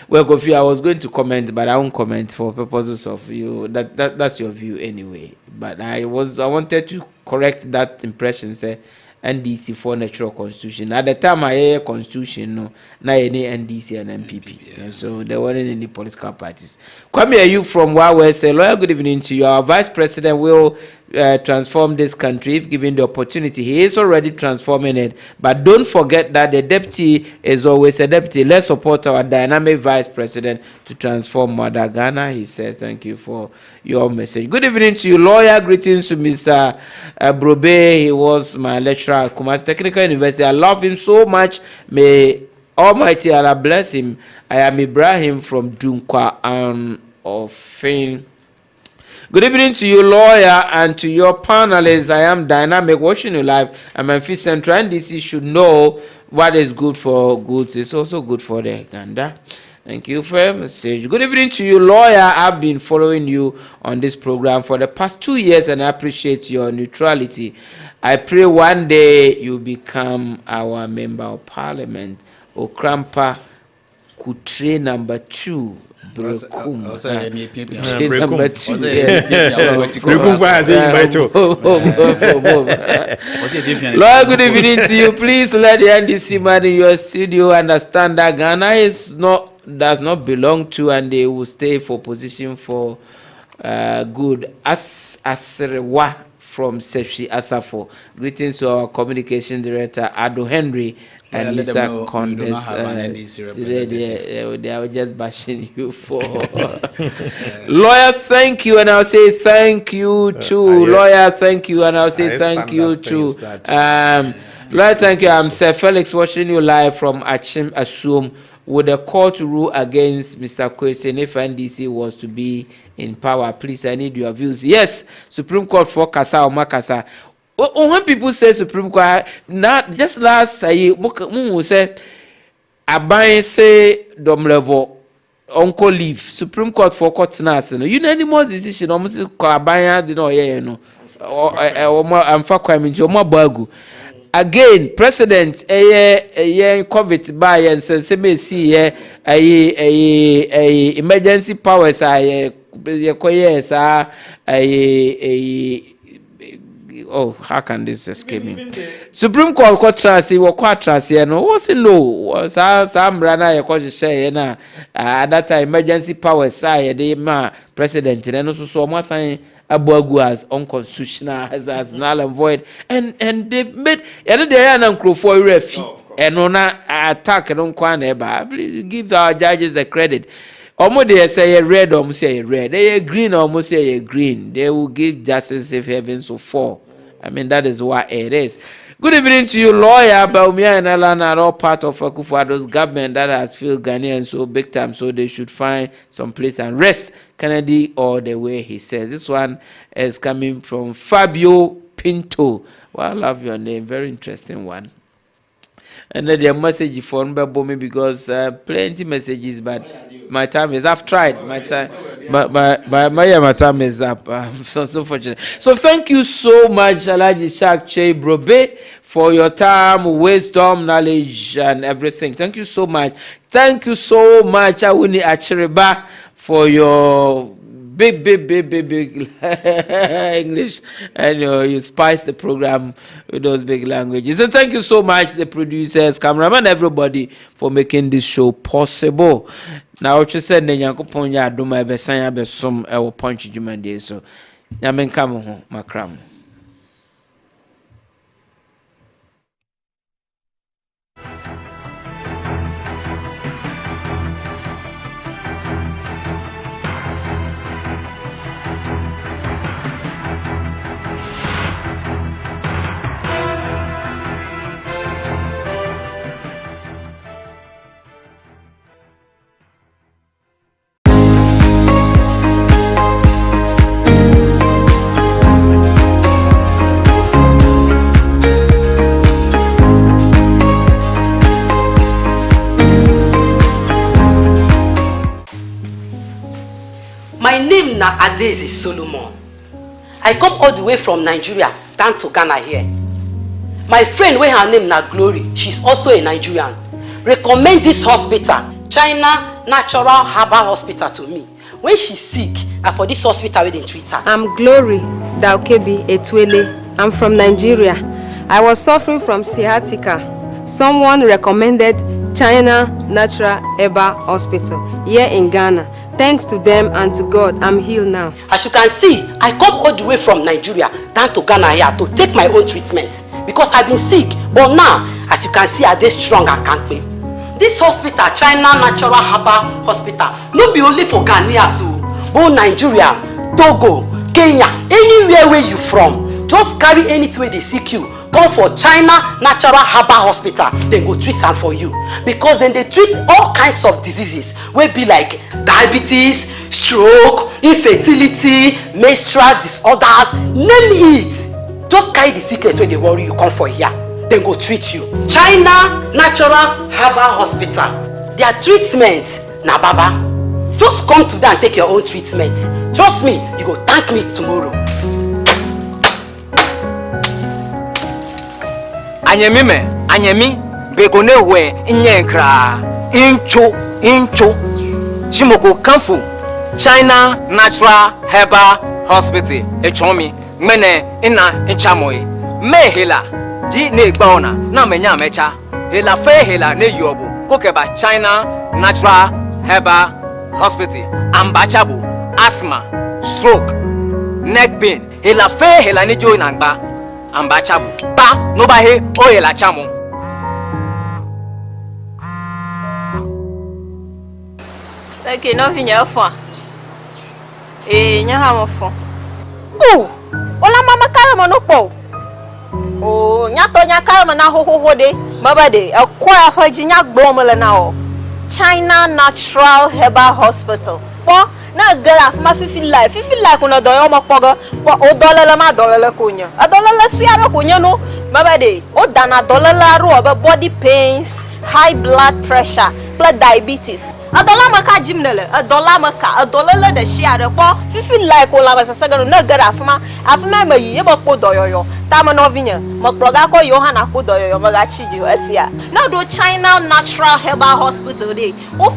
Well, Kofi, I was going to comment, but I won't comment for purposes of you. That's your view anyway. But I wanted to correct that impression. Say NDC for natural constitution. At the time I hear constitution, no, not any NDC and MPP. Yeah. So there weren't any political parties. Kwame, are you from Wawe? Say, lawyer, good evening to you. Our vice president will transform this country if given the opportunity. He is already transforming it, but don't forget that the deputy is always a deputy. Let's support our dynamic vice president to transform Mother Ghana. He says, thank you for your message. Good evening to you, lawyer. Greetings to Mr. Brobe. He was my lecturer at Kumasi Technical University. I love him so much. May Almighty Allah bless him. I am Ibrahim from Dunkwa and Ofin. Good evening to you, lawyer, and to your panelists. I am Dynamic, watching you live. I'm Memphis Central. NDC should know what is good for goods. It's also good for the Uganda. Thank you for your message. Good evening to you, lawyer. I've been following you on this program for the past 2 years and I appreciate your neutrality. I pray one day you become our member of parliament. Okrampa Kutre number 2. Brekum. Number 2. Lord, good evening to you. Please let the NDC man in your studio understand that Ghana does not belong to and they will stay for position for good. Asrewa from Sefi Asafo. Greetings to our communication director Ado Henry and Mr. Condes. They are just bashing you for. Lawyer, thank you, and I'll say thank you too. Lawyer, thank you, and I'll say thank you too. Lawyer, thank you. I'm Sir Felix watching you live from Achim Asum. Would the court rule against Mr. Kwesi if NDC was to be in power? Please, I need your views. Yes, Supreme Court for Kasa or Makasa. When people say Supreme Court, not just last say, say, Abai say, dom level, uncle leave. Supreme Court for court nas. You know, any more decision, almost Abaya, you know, yeah, you know, or more, I'm for crime, you're more bagu. Again, President, COVID by and say me see emergency powers how can this escape me? Supreme Court trust or quite trust no what's in law some rana your share na at that time emergency powers president and also so much sign Abuagu as unconstitutional as null and void and they've made and for refi and on attack and on please give our judges the credit. Almost they say red, almost say red. They green, almost say green. They will give justice if heaven so fall. I mean, that is what it is. Good evening to you, lawyer. Baumia and Alan are all part of Akufo-Addo's government that has failed Ghanaians so big time, so they should find some place and rest. Kennedy all the way, he says. This one is coming from Fabio Pinto. Well, I love your name. Very interesting one. And then the message for me because plenty messages, but my time is. I've tried my time, but my time is up. So fortunate. So thank you so much, Alaji Shak Che Brobe, for your time, wisdom, knowledge, and everything. Thank you so much. Thank you so much, Awuni Achiriba, for your big English, and you spice the program with those big languages. And thank you so much, the producers, cameraman, everybody, for making this show possible. Now, what you said, Nenyakuponya, Duma, Besanya, Besum, I will punch you, man, dear. So, Yamen Kamu, Macram. My name na Adeze Solomon. I come all the way from Nigeria down to Ghana here. My friend wey her name na Glory, she's also a Nigerian. Recommend this hospital, China Natural Herbal Hospital, to me. When she's sick, and for this hospital we didn't treat her. I'm Glory Daukebi Etwele. I'm from Nigeria. I was suffering from sciatica. Someone recommended China Natural Herbal Hospital here in Ghana. Thanks to them and to God, I'm healed now. As you can see, I come all the way from Nigeria down to Ghana here to take my own treatment because I've been sick. But now, as you can see, I dey strong and can't pay. This hospital, China Natural Herbal Hospital, no be only for Ghanaians, but Nigeria, Togo, Kenya, anywhere where you from, just carry anything where they seek you. Come for China Natural Herbal Hospital, they go treat am for you. Because then they treat all kinds of diseases, wey be like diabetes, stroke, infertility, menstrual disorders, name it. Just carry the sickness wey dey worry you, come for here. They go treat you. China Natural Herbal Hospital, their treatment na baba. Just come today and take your own treatment. Trust me, you go thank me tomorrow. Anyemi begone we nyenkra incho shimoko kanfu China Natural Herbal Hospital echomi mene ina nchamoy me hela di ne gbaona na menya mecha hela fe hela ne yobo kokeba China Natural Herbal Hospital ambachabu asthma stroke neck pain hela fe hela ne jo na gba ambachabu pa no ba he o hela chamo. Okay, no vinya fo. Nya ha mo fo. Ola mama karama no po. Nya to nya karama na ho de. Baba de akwa haji nya gbomole na o. China Natural Herbal Hospital. Po na gara afma fifi life kuna do yo mo pogo. Po o dolele ma dolele kunya. Adolele suara kunya no. Baba de o dana dolele ro be body pains, high blood pressure, blood diabetes. Adola maka jimnele adola maka adolele de shiare po fifi like ola ba sasagaro na gara afma ma yi ba po doyoyo tama no vinya mo proga ko Yohana po doyoyo ma ga chiji asia na do China Natural Herbal Hospital dey o